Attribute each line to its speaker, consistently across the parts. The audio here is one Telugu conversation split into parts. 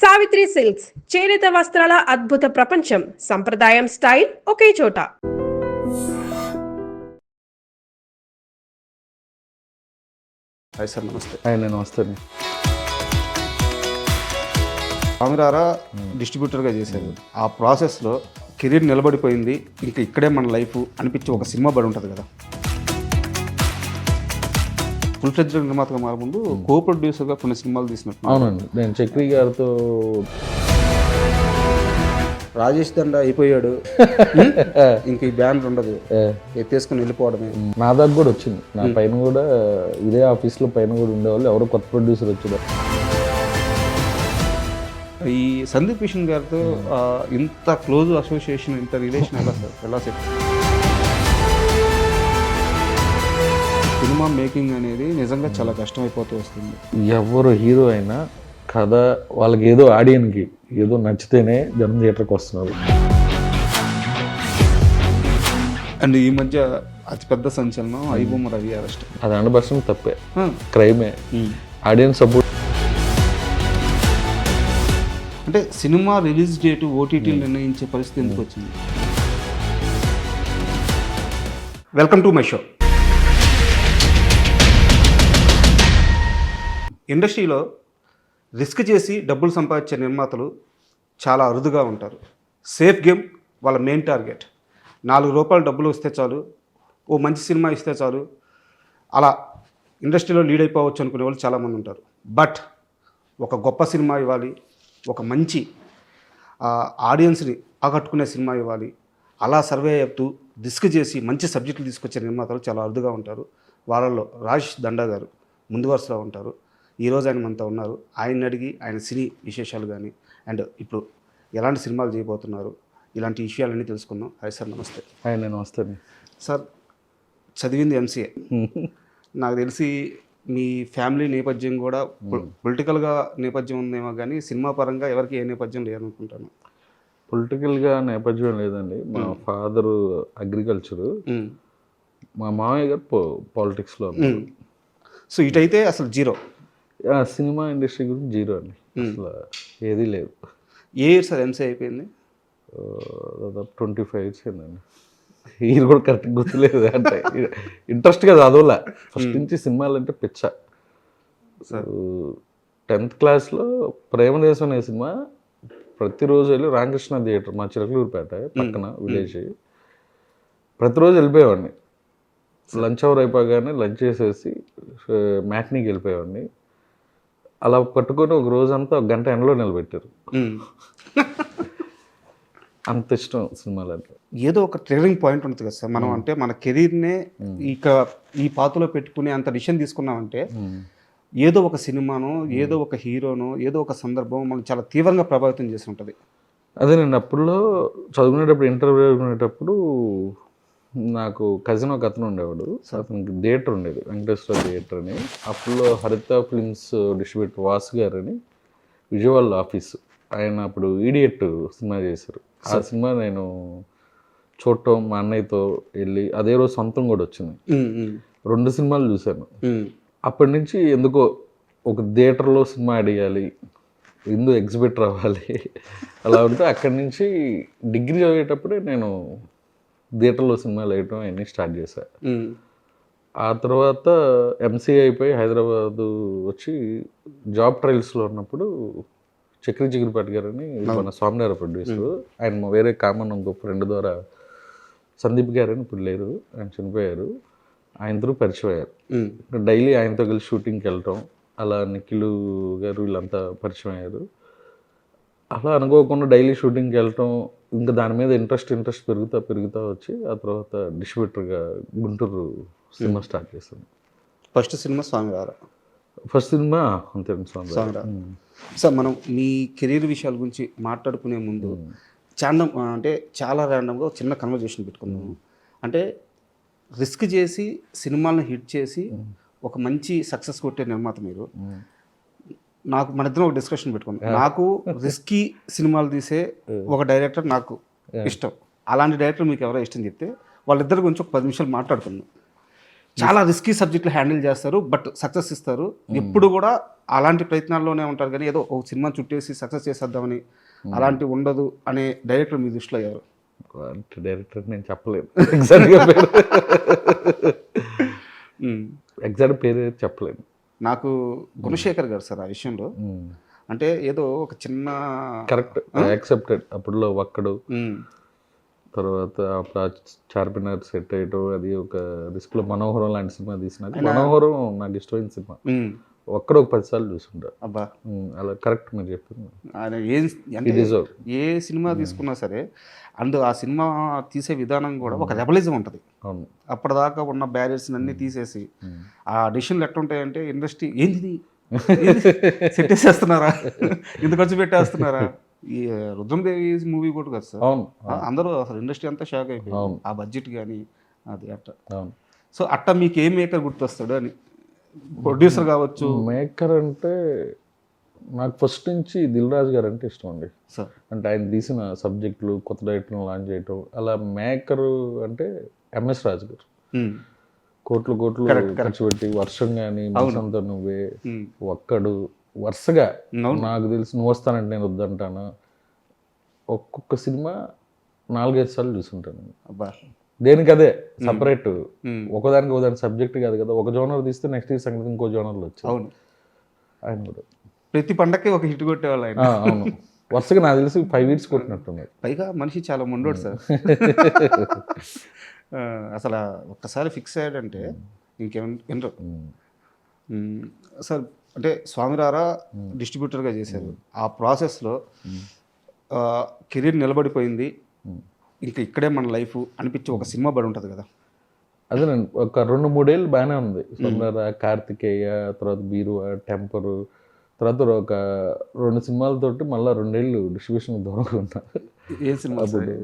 Speaker 1: సావిత్రి సిల్క్స్ చేనేత వస్త్రాల అద్భుత ప్రపంచం. సంప్రదాయం స్టైల్ ఒకే చోట.
Speaker 2: హాయ్ సార్, నమస్తే.
Speaker 3: నేను వస్తాను.
Speaker 2: స్వామిరారా డిస్ట్రిబ్యూటర్గా చేశారు. ఆ ప్రాసెస్లో కెరీర్ నిలబడిపోయింది, ఇంకా ఇక్కడే మన లైఫ్ అనిపించి ఒక సినిమా బడి ఉంటుంది కదా. ఫుల్ ఫ్లెడ్జ్డ్ నిర్మాతగా మారముందు కో ప్రొడ్యూసర్గా కొన్ని సినిమాలు తీసినట్టు.
Speaker 3: అవునండి, నేను చక్రి గారితో
Speaker 2: రాజేష్ దండ అయిపోయాడు, ఇంక ఈ బ్యాండ్ ఉండదు, ఎత్తేసుకుని వెళ్ళిపోవడమే.
Speaker 3: నా దగ్గర కూడా వచ్చింది. నా పైన కూడా ఇదే ఆఫీస్లో పైన కూడా ఉండేవాళ్ళు, ఎవరో కొత్త ప్రొడ్యూసర్ వచ్చారు.
Speaker 2: ఈ సందీప్ కిషన్ గారితో ఇంత క్లోజ్ అసోసియేషన్, ఇంత రిలేషన్ ఎలా సెట్? సినిమా మేకింగ్ అనేది నిజంగా చాలా కష్టమైపోతూ వస్తుంది.
Speaker 3: ఎవరు హీరో అయినా కథ వాళ్ళకి ఏదో ఆడియన్కి ఏదో నచ్చితేనే జనం థియేటర్కి వస్తున్నారు.
Speaker 2: అండ్ ఈ మధ్య అతిపెద్ద సంచలనం ఐబొమ్మ రవి అరెస్ట్.
Speaker 3: అది 100% తప్పే, క్రైమే. ఆడియన్స్ సపోర్ట్
Speaker 2: అంటే సినిమా రిలీజ్ డేటు ఓటీటీలు నిర్ణయించే పరిస్థితి ఎందుకు వచ్చింది? Welcome to my show. ఇండస్ట్రీలో రిస్క్ చేసి డబ్బులు సంపాదించే నిర్మాతలు చాలా అరుదుగా ఉంటారు. సేఫ్ గేమ్ వాళ్ళ మెయిన్ టార్గెట్. ₹4 డబ్బులు వస్తే చాలు, ఓ మంచి సినిమా ఇస్తే చాలు, అలా ఇండస్ట్రీలో లీడ్ అయిపోవచ్చు అనుకునే వాళ్ళు చాలామంది ఉంటారు. బట్ ఒక గొప్ప సినిమా ఇవ్వాలి, ఒక మంచి ఆడియన్స్ని ఆకట్టుకునే సినిమా ఇవ్వాలి, అలా సర్వే అవుతూ రిస్క్ చేసి మంచి సబ్జెక్టులు తీసుకొచ్చే నిర్మాతలు చాలా అరుదుగా ఉంటారు. వాళ్ళల్లో రాజేష్ దండా గారు ముందు వరుసలో ఉంటారు. ఈరోజు ఆయన మనతో ఉన్నారు. ఆయన్ని అడిగి ఆయన సినీ విశేషాలు కానీ, అండ్ ఇప్పుడు ఎలాంటి సినిమాలు చేయబోతున్నారు, ఇలాంటి విషయాలన్నీ తెలుసుకుందాం. హాయ్ సార్, నమస్తే.
Speaker 3: నేను వస్తాను.
Speaker 2: సార్, చదివింది ఎంసీఏ. నాకు తెలిసి మీ ఫ్యామిలీ నేపథ్యం కూడా పొలిటికల్గా నేపథ్యం ఉందేమో, కానీ సినిమా పరంగా ఎవరికి ఏ నేపథ్యం లేదనుకుంటాను.
Speaker 3: పొలిటికల్గా నేపథ్యం లేదండి. మా ఫాదరు అగ్రికల్చరు, మా మామయ్య గారు పాలిటిక్స్లో.
Speaker 2: సో ఇటైతే అసలు జీరో.
Speaker 3: సినిమా ఇండస్ట్రీ గురించి జీరో అండి, అసలు ఏదీ లేదు.
Speaker 2: ఏ ఇయర్ సార్ ఎంసీఏ అయిపోయింది?
Speaker 3: దాదాపు 25 years అయిందండి. ఇది కూడా కరెక్ట్గా గుర్తులేదు. అంటే ఇంట్రెస్ట్గా చదవలే, ఫస్ట్ నుంచి సినిమాలు అంటే పిచ్చ. 10th classలో ప్రేమదేశం అనే సినిమా ప్రతిరోజు వెళ్ళి రామకృష్ణ థియేటర్, మా చిలకలూరుపేట పక్కన విలేజ్, ప్రతిరోజు వెళ్ళిపోయేవాడిని. లంచ్ అవర్ అయిపోగానే లంచ్ చేసేసి మ్యాట్నీకి వెళ్ళిపోయేవాడిని. అలా పట్టుకొని ఒక రోజంతా 1 గంట ఎండలో నిలబెట్టారు. అంత ఇష్టం సినిమాలు అంటే.
Speaker 2: ఏదో ఒక ట్రిగరింగ్ పాయింట్ ఉంటుంది కదా సార్, మనం అంటే మన కెరీర్నే ఇక ఈ పాతలో పెట్టుకునే అంత డిసిషన్ తీసుకున్నామంటే ఏదో ఒక సినిమానో, ఏదో ఒక హీరోనో, ఏదో ఒక సందర్భం మనం చాలా తీవ్రంగా ప్రభావితం చేసి ఉంటుంది.
Speaker 3: అదే నేను అప్పుడులో చదువుకునేటప్పుడు, ఇంటర్వ్యూ చదువుకునేటప్పుడు నాకు కజిన్ ఒక అతను ఉండేవాడు. అతనికి థియేటర్ ఉండేది, వెంకటేశ్వర థియేటర్ అని. అప్పుడులో హరిత ఫిల్మ్స్ డిస్ట్రిబ్యూటర్ వాసు గారు అని విజయవాడలో ఆఫీసు. ఆయన అప్పుడు ఈడియట్ సినిమా చేశారు. ఆ సినిమా నేను చూడటం, మా అన్నయ్యతో వెళ్ళి అదే రోజు సొంతం కూడా వచ్చింది. 2 సినిమాలు చూశాను. అప్పటి నుంచి ఎందుకో ఒక థియేటర్లో సినిమా అడిగాలి, ఎందుకు ఎగ్జిబిటర్ అవ్వాలి, అలా ఉంటే అక్కడి నుంచి డిగ్రీ చదివేటప్పుడే నేను థియేటర్లో సినిమాలు వేయటం అవన్నీ స్టార్ట్ చేశాను. ఆ తర్వాత ఎంసీఏ అయిపోయి హైదరాబాదు వచ్చి జాబ్ ట్రయల్స్లో ఉన్నప్పుడు చక్రి చిగురుపాటి గారు అని మన స్వామినారాయణ ప్రొడ్యూసర్, ఆయన వేరే కామన్ ఇంకో ఫ్రెండ్ ద్వారా సందీప్ గారు అని ఇప్పుడు లేరు, ఆయన చనిపోయారు, ఆయనతో పరిచయం అయ్యారు. డైలీ ఆయనతో కలిసి షూటింగ్కి వెళ్ళటం, అలా నిఖిల్ గారు వీళ్ళంతా పరిచయం అయ్యారు. అలా అనుకోకుండా డైలీ షూటింగ్కి వెళ్ళటం, ఇంకా దాని మీద ఇంట్రెస్ట్ పెరుగుతా వచ్చి ఆ తర్వాత డిస్ట్రిబ్యూటర్గా గుంటూరు సినిమా స్టార్ట్ చేశాను.
Speaker 2: ఫస్ట్ సినిమా స్వామివారా?
Speaker 3: ఫస్ట్ సినిమా అంతే, స్వామివారా.
Speaker 2: సార్, మనం మీ కెరీర్ విషయాల గురించి మాట్లాడుకునే ముందు చాలా ర్యాండమ్గా చిన్న కన్వర్జేషన్ పెట్టుకున్నాము. అంటే రిస్క్ చేసి సినిమాలను హిట్ చేసి ఒక మంచి సక్సెస్ కొట్టే నిర్మాత మీరు. నాకు మన ఇద్దరం ఒక డిస్కషన్ పెట్టుకున్నాం. నాకు రిస్కీ సినిమాలు తీసే ఒక డైరెక్టర్ నాకు ఇష్టం. అలాంటి డైరెక్టర్ మీకు ఎవరో ఇష్టం చెప్తే వాళ్ళిద్దరి గురించి ఒక 10 నిమిషాలు మాట్లాడుకున్నాం. చాలా రిస్కీ సబ్జెక్టులు హ్యాండిల్ చేస్తారు, బట్ సక్సెస్ ఇస్తారు. ఎప్పుడు కూడా అలాంటి ప్రయత్నాల్లోనే ఉంటారు, కానీ ఏదో ఒక సినిమా చుట్టేసి సక్సెస్ చేసేద్దామని అలాంటి ఉండదు అనే డైరెక్టర్ మీ దృష్టిలో ఎవరు?
Speaker 3: డైరెక్టర్ నేను చెప్పలేను ఎగ్జాక్ట్గా పేరు, ఎగ్జాక్ట్ పేరు చెప్పలేను.
Speaker 2: నాకు గుణశేఖర్ గారు సార్ ఆ విషయంలో. అంటే ఏదో ఒక చిన్న
Speaker 3: కరెక్ట్ యాక్సెప్టెడ్ అప్పుడులో ఒక్కడు, తర్వాత చార్మినార్ సెట్ అయ్యటం, అది ఒక రిస్క్లో మనోహరం లాంటి సినిమా తీసినాక, మనోహరం నాకు ఇష్టమైన సినిమా, ఒక్కడ ఒక 10 సార్లు చూసుంటారు.
Speaker 2: అబ్బా,
Speaker 3: అలా కరెక్ట్ మీరు చెప్పింది.
Speaker 2: ఆయన ఏ సినిమా తీసుకున్నా సరే ఆ సినిమా తీసే విధానం కూడా ఒక రెబలిజం ఉంటుంది.
Speaker 3: అవును,
Speaker 2: అప్పటిదాకా ఉన్న బ్యారియర్స్ అన్ని తీసేసి ఆ డిసిషన్లు ఎట్లా ఉంటాయంటే, ఇండస్ట్రీ ఏంది సెట్ చేసేస్తున్నారా, ఇంత ఖర్చు పెట్టేస్తున్నారా. ఈ రుద్రందేవి మూవీ కూడా కదా సార్.
Speaker 3: అవును,
Speaker 2: అందరూ అసలు ఇండస్ట్రీ అంతా షాక్ అయిపోయింది ఆ బడ్జెట్ కానీ అది అట్ట.
Speaker 3: అవును.
Speaker 2: సో అట్ట మీకు ఏ మేకర్ గుర్తొస్తాడు అని, ప్రొడ్యూసర్ కావచ్చు?
Speaker 3: మేకర్ అంటే నాకు ఫస్ట్ నుంచి దిల్ రాజు గారు అంటే ఇష్టం అండి
Speaker 2: సార్.
Speaker 3: అంటే ఆయన తీసిన సబ్జెక్టులు, కొత్త డైరెక్టర్లు లాంచ్ చేయటం. అలా మేకరు అంటే ఎంఎస్ రాజు గారు. కోట్లు ఖర్చు పెట్టి వర్షం కానీ, మనసంతా నువ్వే, ఒక్కడు, వరుసగా నాకు తెలిసి నువ్వు వస్తానంటే నేను వద్దంటాను, ఒక్కొక్క సినిమా 4-5 సార్లు చూసుంటాను.
Speaker 2: అబ్బా,
Speaker 3: దేనికి అదే సపరేట్, ఒకదానికి సబ్జెక్ట్ కాదు కదా. ఒక జోనర్ తీస్తే నెక్స్ట్ ఇయర్ సంగతి ఇంకో జోనర్లో వచ్చి.
Speaker 2: అవును,
Speaker 3: ఆయన కూడా
Speaker 2: ప్రతి పండక్కి ఒక హిట్ కొట్టేవాళ్ళు ఆయన.
Speaker 3: అవును, వరుసగా నాకు తెలిసి 5 ఇయర్స్ కొట్టినట్టున్నారు.
Speaker 2: పైగా మనిషి చాలా మొండోడు సార్. అసలు ఒక్కసారి ఫిక్స్ అయ్యాడంటే ఇంకేమో సార్. అంటే స్వామిరారా డిస్ట్రిబ్యూటర్గా చేశారు. ఆ ప్రాసెస్లో కెరీర్ నిలబడిపోయింది, ఇంకా ఇక్కడే మన లైఫ్ అనిపించి ఒక సినిమా పడి ఉంటుంది కదా.
Speaker 3: అదే నేను ఒక 2-3 ఏళ్ళు బాగానే ఉంది. స్వామిరారా, కార్తికేయ, తర్వాత బీరువా, టెంపరు, తర్వాత ఒక 2 సినిమాలతోటి మళ్ళీ 2 ఏళ్ళు డిస్ట్రిబ్యూషన్ దూరంగా ఉన్నా.
Speaker 2: ఏ సినిమా?
Speaker 3: అప్పుడు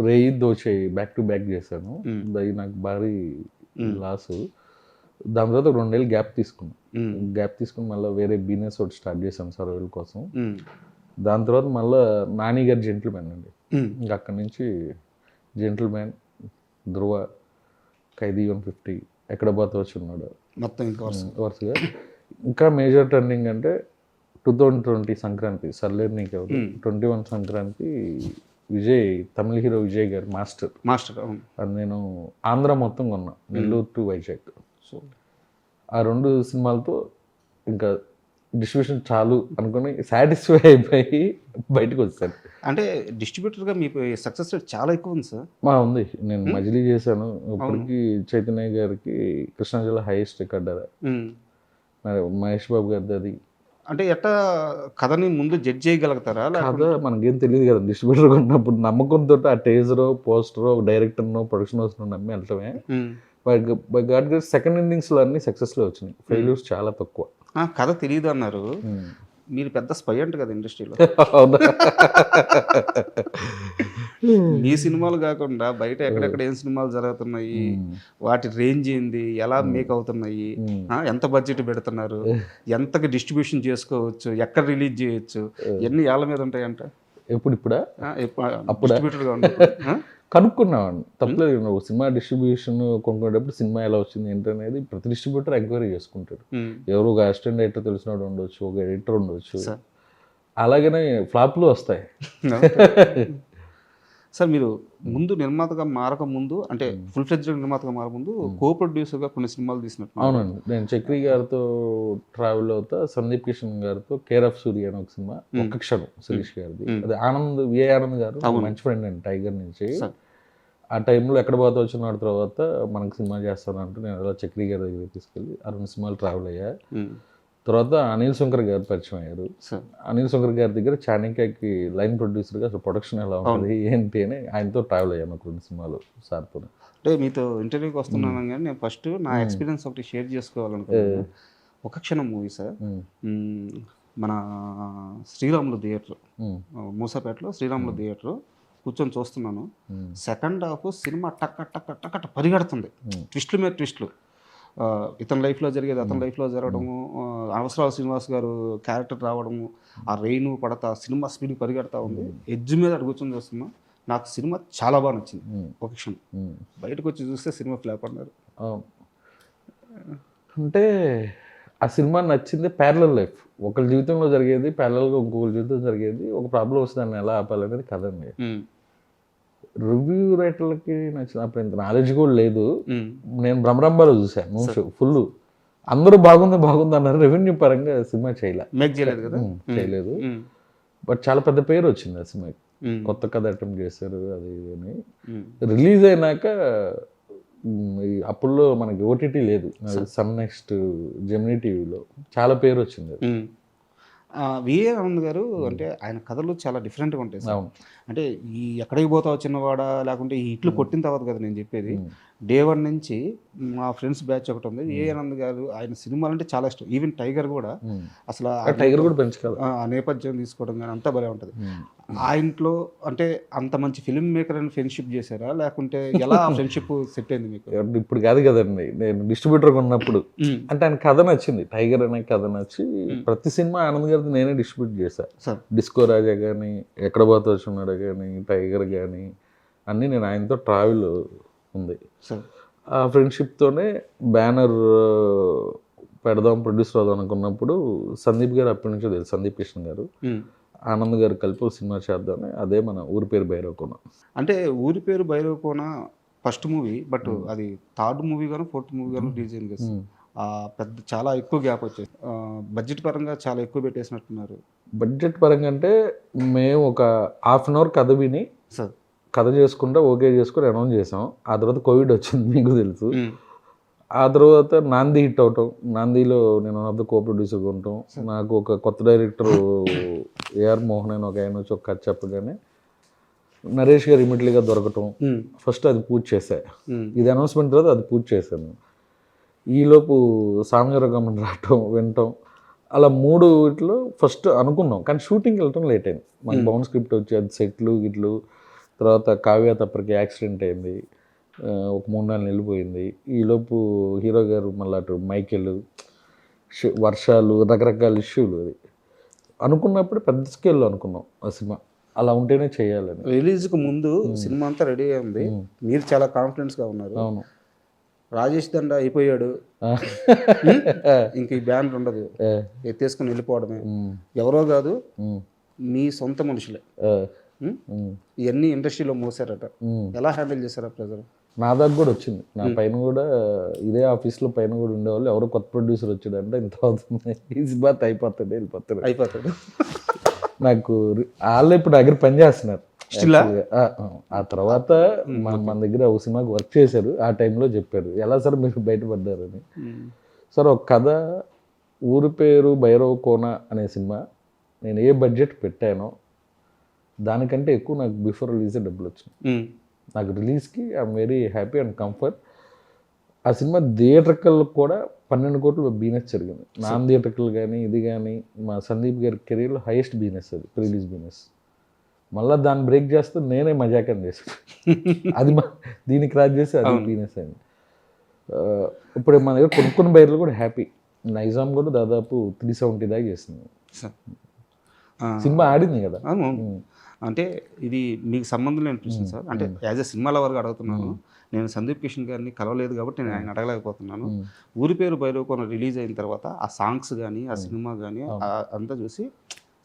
Speaker 3: రేయి దోచే బ్యాక్ టు బ్యాక్ చేశాను, అది నాకు భారీ లాసు. దాని తర్వాత 2 ఏళ్ళు గ్యాప్ తీసుకుని మళ్ళీ వేరే బిజినెస్ ఒకటి స్టార్ట్ చేశాను సర్వేల కోసం. దాని తర్వాత మళ్ళీ నాని గారి జెంటిల్మెన్ అండి. ఇంకా అక్కడి నుంచి జెంటిల్మెన్, ధ్రువ, ఖైదీ 150, ఎక్కడ పోతే వచ్చి ఉన్నాడు
Speaker 2: మొత్తం ఇంకా
Speaker 3: వరుసగా. ఇంకా మేజర్ టర్నింగ్ అంటే 2020 సంక్రాంతి, సర్లేరు నీకెవరు, 21 సంక్రాంతి విజయ్, తమిళ హీరో విజయ్ గారు మాస్టర్. అది నేను ఆంధ్ర మొత్తం కొన్నా, నెల్లూరు టు వైజాగ్. సో ఆ 2 సినిమాలతో ఇంకా డిస్ట్రిబ్యూషన్ చాలు అనుకుని సాటిస్ఫై అయిపోయి బయటకు వచ్చాను.
Speaker 2: అంటే డిస్ట్రిబ్యూటర్గా మీకు సక్సెస్ రేట్ చాలా ఎక్కువ ఉంది సార్.
Speaker 3: ఉంది. నేను మజిలీ చేశాను, ఇప్పటికి చైతన్య గారికి కృష్ణా జిల్లా హైయెస్ట్ రికార్డ్ అది. మరి మహేష్ బాబు గారిది అది.
Speaker 2: అంటే ఎట్లా కథని ముందు జడ్జ్ చేయగలుగుతారా?
Speaker 3: కథ మనకేం తెలియదు కదా, డిస్ట్రిబ్యూటర్ ఉన్నప్పుడు నమ్మకంతో ఆ టేజరో, పోస్టరో, డైరెక్టర్నో, ప్రొడక్షన్ హౌస్నో నమ్మి వెళ్ళటమే. బై గాడ్ గ్రేస్ సెకండ్ ఇన్నింగ్స్లో అన్ని సక్సెస్లో వచ్చినాయి, ఫెయిల్యూర్స్ చాలా తక్కువ.
Speaker 2: కథ తెలియదు అన్నారు, మీరు పెద్ద స్పై అంట కదా ఇండస్ట్రీలో. ఈ సినిమాలు కాకుండా బయట ఎక్కడెక్కడ ఏం సినిమాలు జరుగుతున్నాయి, వాటి రేంజ్ ఏంది, ఎలా మేక్ అవుతున్నాయి, ఎంత బడ్జెట్ పెడుతున్నారు, ఎంతకి డిస్ట్రిబ్యూషన్ చేసుకోవచ్చు, ఎక్కడ రిలీజ్ చేయొచ్చు, ఎన్ని ఏళ్ళ మీద ఉంటాయంట.
Speaker 3: ఇప్పుడా
Speaker 2: డిస్ట్రిబ్యూటర్గా
Speaker 3: కనుక్కున్నాను, తప్పలేదు. ఒక సినిమా డిస్ట్రిబ్యూషన్ కొనుక్కునేటప్పుడు సినిమా ఎలా వచ్చింది ఏంటనేది ప్రతి డిస్ట్రిబ్యూటర్ ఎంక్వైరీ చేసుకుంటాడు. ఎవరు ఒక అసిస్టెంట్ డైరెక్టర్ తెలిసినోడు ఉండొచ్చు, ఒక ఎడిటర్ ఉండొచ్చు, అలాగనే ఫ్లాప్లు వస్తాయి.
Speaker 2: సార్ మీరు ముందు నిర్మాతగా మారక ముందు, అంటే ఫుల్ ఫ్లెడ్జ్డ్ నిర్మాతగా మారకముందు కో ప్రొడ్యూసర్గా కొన్ని సినిమాలు తీసినట్టు.
Speaker 3: అవునండి, నేను చక్రి గారితో ట్రావెల్ అవుతా, సందీప్ కిషన్ గారితో కేర్ ఆఫ్ సూర్య అని ఒక సినిమా, ఒక్క క్షణం శిరీష్ గారిది. అది విఏ ఆనంద్ గారు మంచి ఫ్రెండ్ అండి టైగర్ నుంచి. ఆ టైంలో ఎక్కడ పోతా వచ్చిన తర్వాత మనకు సినిమా చేస్తానంటూ నేను అలా చక్రి గారి దగ్గర తీసుకెళ్ళి ఆ 2 సినిమాలు ట్రావెల్ అయ్యా. తర్వాత అనిల్ శంకర్ గారు పరిచయం అయ్యారు. అనిల్ శంకర్ గారి దగ్గర చాణక్యకి లైన్ ప్రొడ్యూసర్గా అసలు ప్రొడక్షన్ ఎలా ఉంటుంది ఏంటి అని ఆయనతో ట్రావెల్ అయ్యాను ఒక 2 సినిమాలు సార్తో.
Speaker 2: అంటే మీతో ఇంటర్వ్యూకి వస్తున్నాను కానీ నేను ఫస్ట్ నా ఎక్స్పీరియన్స్ ఒకటి షేర్ చేసుకోవాలనుకుంటున్నాను. ఒక క్షణం మూవీ సార్, మన శ్రీరాములు థియేటర్, మూసాపేటలో శ్రీరాములు థియేటర్ కూర్చొని చూస్తున్నాను. సెకండ్ హాఫ్ సినిమా టక్క పరిగెడుతుంది, ట్విస్టుల మీద ట్విస్టులు. ఇతని లైఫ్లో జరిగేది అతని లైఫ్లో జరగడము, అవసరాల శ్రీనివాస్ గారు క్యారెక్టర్ రావడము, ఆ రెయిన్ పడతా సినిమా స్పీడ్ పరిగెడతా ఉంది. ఎడ్జ్ మీద అటు కూర్చొని చూస్తున్నా. నాకు సినిమా చాలా బాగా నచ్చింది. ఒక క్షణం బయటకు వచ్చి చూస్తే సినిమా ఫ్లాప్ అన్నారు.
Speaker 3: అంటే ఆ సినిమా నచ్చింది ప్యారలల్ లైఫ్. ఒకరి జీవితంలో జరిగేది ప్యారలల్గా ఇంకొకరి జీవితం జరిగేది. ఒక ప్రాబ్లం వస్తే దాన్ని ఎలా ఆపాలనేది కదండి. రివ్యూ రైటర్లకి నచ్చిన అప్పుడు ఇంత నాలెడ్జ్ కూడా లేదు. నేను భ్రమరంబాలో చూశాను ఫుల్. అందరూ బాగుంది అన్నారు. రెవెన్యూ పరంగా సినిమా
Speaker 2: చేయలేదు కదా,
Speaker 3: చేయలేదు. బట్ చాలా పెద్ద పేరు వచ్చింది ఆ సినిమాకి. కొత్త కథ అటెంప్ట్ చేశారు అది ఇది అని. రిలీజ్ అయినాక అప్పుల్లో మనకి ఓటీటీ లేదు, సన్ నెక్స్ట్, జెమినీ టీవీలో చాలా పేరు వచ్చింది.
Speaker 2: విఏ ఆనంద్ గారు అంటే ఆయన కథలు చాలా డిఫరెంట్గా ఉంటాయి సార్. అంటే ఈ ఎక్కడికి పోతావు చిన్నవాడా, లేకుంటే ఈ ఇట్లు కొట్టిన తర్వాత కదా నేను చెప్పేది. డే 1 నుంచి మా ఫ్రెండ్స్ బ్యాచ్ ఒకటి ఉంది. విఏ ఆనంద్ గారు ఆయన సినిమాలు అంటే చాలా ఇష్టం. ఈవెన్ టైగర్ కూడా అసలు
Speaker 3: టైగర్ కూడా పెంచుకోవాలి,
Speaker 2: ఆ నేపథ్యం తీసుకోవడం కానీ అంతా భలే ఉంటుంది. ఆ ఇంట్లో అంటే అంత మంచి ఫిల్మ్ మేకర్ అని ఫ్రెండ్షిప్ చేశారా, లేకుంటే ఎలా ఫ్రెండ్షిప్ సెట్ అయింది మీకు?
Speaker 3: ఇప్పుడు కాదు కదండి, నేను డిస్ట్రిబ్యూటర్గా ఉన్నప్పుడు అంటే ఆయన కథ నచ్చింది, టైగర్ అనే కథ నచ్చి ప్రతి సినిమా ఆనంద్ గారిది నేనే డిస్ట్రిబ్యూట్ చేశాను. డిస్కో రాజా కానీ, ఎక్కడ పోతా వచ్చున్నాడు కానీ, టైగర్ కానీ అన్నీ నేను ఆయనతో ట్రావెల్ ఉంది. ఆ ఫ్రెండ్షిప్తోనే బ్యానర్ పెడదాం, ప్రొడ్యూసర్ అవుదాం అనుకున్నప్పుడు సందీప్ గారు అప్పటి నుంచో తెలుసు, సందీప్ కృష్ణ గారు, ఆనంద్ గారు కలిపి సినిమా చేద్దామని. అదే మన ఊరి పేరు భైరవకోన.
Speaker 2: అంటే ఊరి పేరు భైరవకోన ఫస్ట్ మూవీ, బట్ అది 3rd మూవీ గాను 4th మూవీ గాను రిలీజ్ అయింది కదా. పెద్ద చాలా ఎక్కువ గ్యాప్ వచ్చేది. బడ్జెట్ పరంగా చాలా ఎక్కువ పెట్టేసినట్టున్నారు.
Speaker 3: బడ్జెట్ పరంగా అంటే మేము ఒక హాఫ్ అన్ అవర్ కథ విని కథ చేసుకుంటా ఓకే చేసుకుని అనౌన్స్ చేసాం. ఆ తర్వాత కోవిడ్ వచ్చింది, మీకు తెలుసు. ఆ తర్వాత నాంది హిట్ అవటం, నాందిలో నేను వన్ ఆఫ్ ద కో ప్రొడ్యూసర్గా ఉంటాం. నాకు ఒక కొత్త డైరెక్టర్ ఏఆర్ మోహన్ అని ఒక ఆయన వచ్చి ఒక కథ చెప్పగానే నరేష్ గారు ఇమీడియట్లీగా దొరకటం, ఫస్ట్ అది పూర్తి చేశా. ఇది అనౌన్స్మెంట్ తర్వాత అది పూర్తి చేశాను. ఈలోపు సామగారగమని రావటం, వినటం, అలా 3 వీటిలో ఫస్ట్ అనుకున్నాం. కానీ షూటింగ్కి వెళ్ళటం లేట్ అయింది. మాకు బౌండ్ స్క్రిప్ట్ వచ్చి అది సెట్లు గిట్లు, తర్వాత కావ్య తప్పటికి యాక్సిడెంట్ అయింది, ఒక 3-4 నెలలు పోయింది. ఈలోపు హీరో గారు మళ్ళీ అటు మైకెల్, వర్షాలు, రకరకాల ఇష్యూలు. అది అనుకున్నప్పుడు పెద్ద స్కేల్లో అనుకున్నాం ఆ సినిమా అలా ఉంటేనే చేయాలని.
Speaker 2: రిలీజ్కి ముందు సినిమా అంతా రెడీ అయింది, మీరు చాలా కాన్ఫిడెన్స్గా ఉన్నారు.
Speaker 3: అవును,
Speaker 2: రాజేష్ దండ అయిపోయాడు, ఇంక ఈ బ్యాండ్ ఉండదు, ఎత్తేసుకుని వెళ్ళిపోవడమే. ఎవరో కాదు, మీ సొంత మనుషులే ఇవన్నీ ఇండస్ట్రీలో మోసారట. ఎలా హ్యాండిల్ చేశారా ప్రజలు?
Speaker 3: నా దగ్గర కూడా వచ్చింది, నా పైన కూడా ఇదే ఆఫీస్లో పైన కూడా ఉండేవాళ్ళు, ఎవరో కొత్త ప్రొడ్యూసర్ వచ్చాడంటే ఇంత అవుతుంది, ఈజీ బాత్ అయిపోతాడు. నాకు వాళ్ళు ఇప్పుడు దగ్గర పని చేస్తున్నారు. ఆ తర్వాత మన దగ్గర ఒక సినిమాకి వర్క్ చేశారు. ఆ టైంలో చెప్పారు, ఎలా సార్ మీరు బయటపడ్డారని. సార్ ఒక కథ, ఊరి పేరు భైరవకోన అనే సినిమా నేను ఏ బడ్జెట్ పెట్టానో దానికంటే ఎక్కువ నాకు బిఫోర్ రిలీజే డబ్బులు వచ్చినాయి. నాకు రిలీజ్కి I'm very happy and comfort. ఆ సినిమా థియేటర్కల్ కూడా 12 కోట్లు బిజినెస్ జరిగింది. నాన్ థియేటర్కల్ కానీ ఇది కానీ మా సందీప్ గారి కెరీర్లో హైయెస్ట్ బిజినెస్ అది, రిలీజ్ బిజినెస్. మళ్ళీ దాన్ని బ్రేక్ చేస్తూ నేనే మజాకం చేశాను. అది దీన్ని క్రాస్ చేసి అది బిజినెస్ అయింది. ఇప్పుడు మన దగ్గర కొనుక్కున్న బయర్లు కూడా హ్యాపీ. నైజాం కూడా దాదాపు 370 దాకా చేసింది. సినిమా ఆడింది కదా.
Speaker 2: అంటే ఇది మీకు సంబంధం లేని ప్రశ్న సార్. అంటే యాజ్ ఎ సినిమా లవర్గా అడుగుతున్నాను. నేను సందీప్ కిషన్ గారిని కలవలేదు కాబట్టి నేను ఆయన అడగలేకపోతున్నాను. ఊరి పేరు భైరవకోన రిలీజ్ అయిన తర్వాత ఆ సాంగ్స్ కానీ, ఆ సినిమా కానీ అంతా చూసి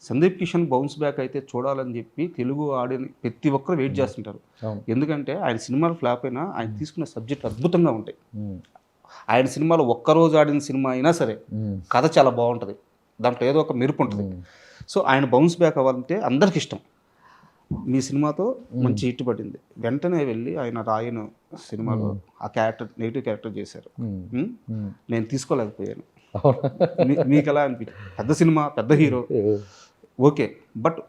Speaker 2: సందీప్ కిషన్ బౌన్స్ బ్యాక్ అయితే చూడాలని చెప్పి తెలుగు ఆడియన్ ప్రతి ఒక్కరు వెయిట్ చేస్తుంటారు. ఎందుకంటే ఆయన సినిమాలు ఫ్లాప్ అయినా ఆయన తీసుకున్న సబ్జెక్ట్ అద్భుతంగా ఉంటాయి. ఆయన సినిమాలో ఒక్కరోజు ఆడిన సినిమా అయినా సరే కథ చాలా బాగుంటుంది, దాంట్లో ఏదో ఒక మెరుపు ఉంటుంది. సో ఆయన బౌన్స్ బ్యాక్ అవ్వాలంటే అందరికి ఇష్టం. మీ సినిమాతో మంచి హిట్ పడింది. వెంటనే వెళ్ళి ఆయన రాయను సినిమాలో ఆ క్యారెక్టర్, నెగిటివ్ క్యారెక్టర్ చేశారు. నేను తీసుకోలేకపోయాను. మీకు ఎలా అనిపించింది? పెద్ద సినిమా, పెద్ద హీరో, ఓకే. బట్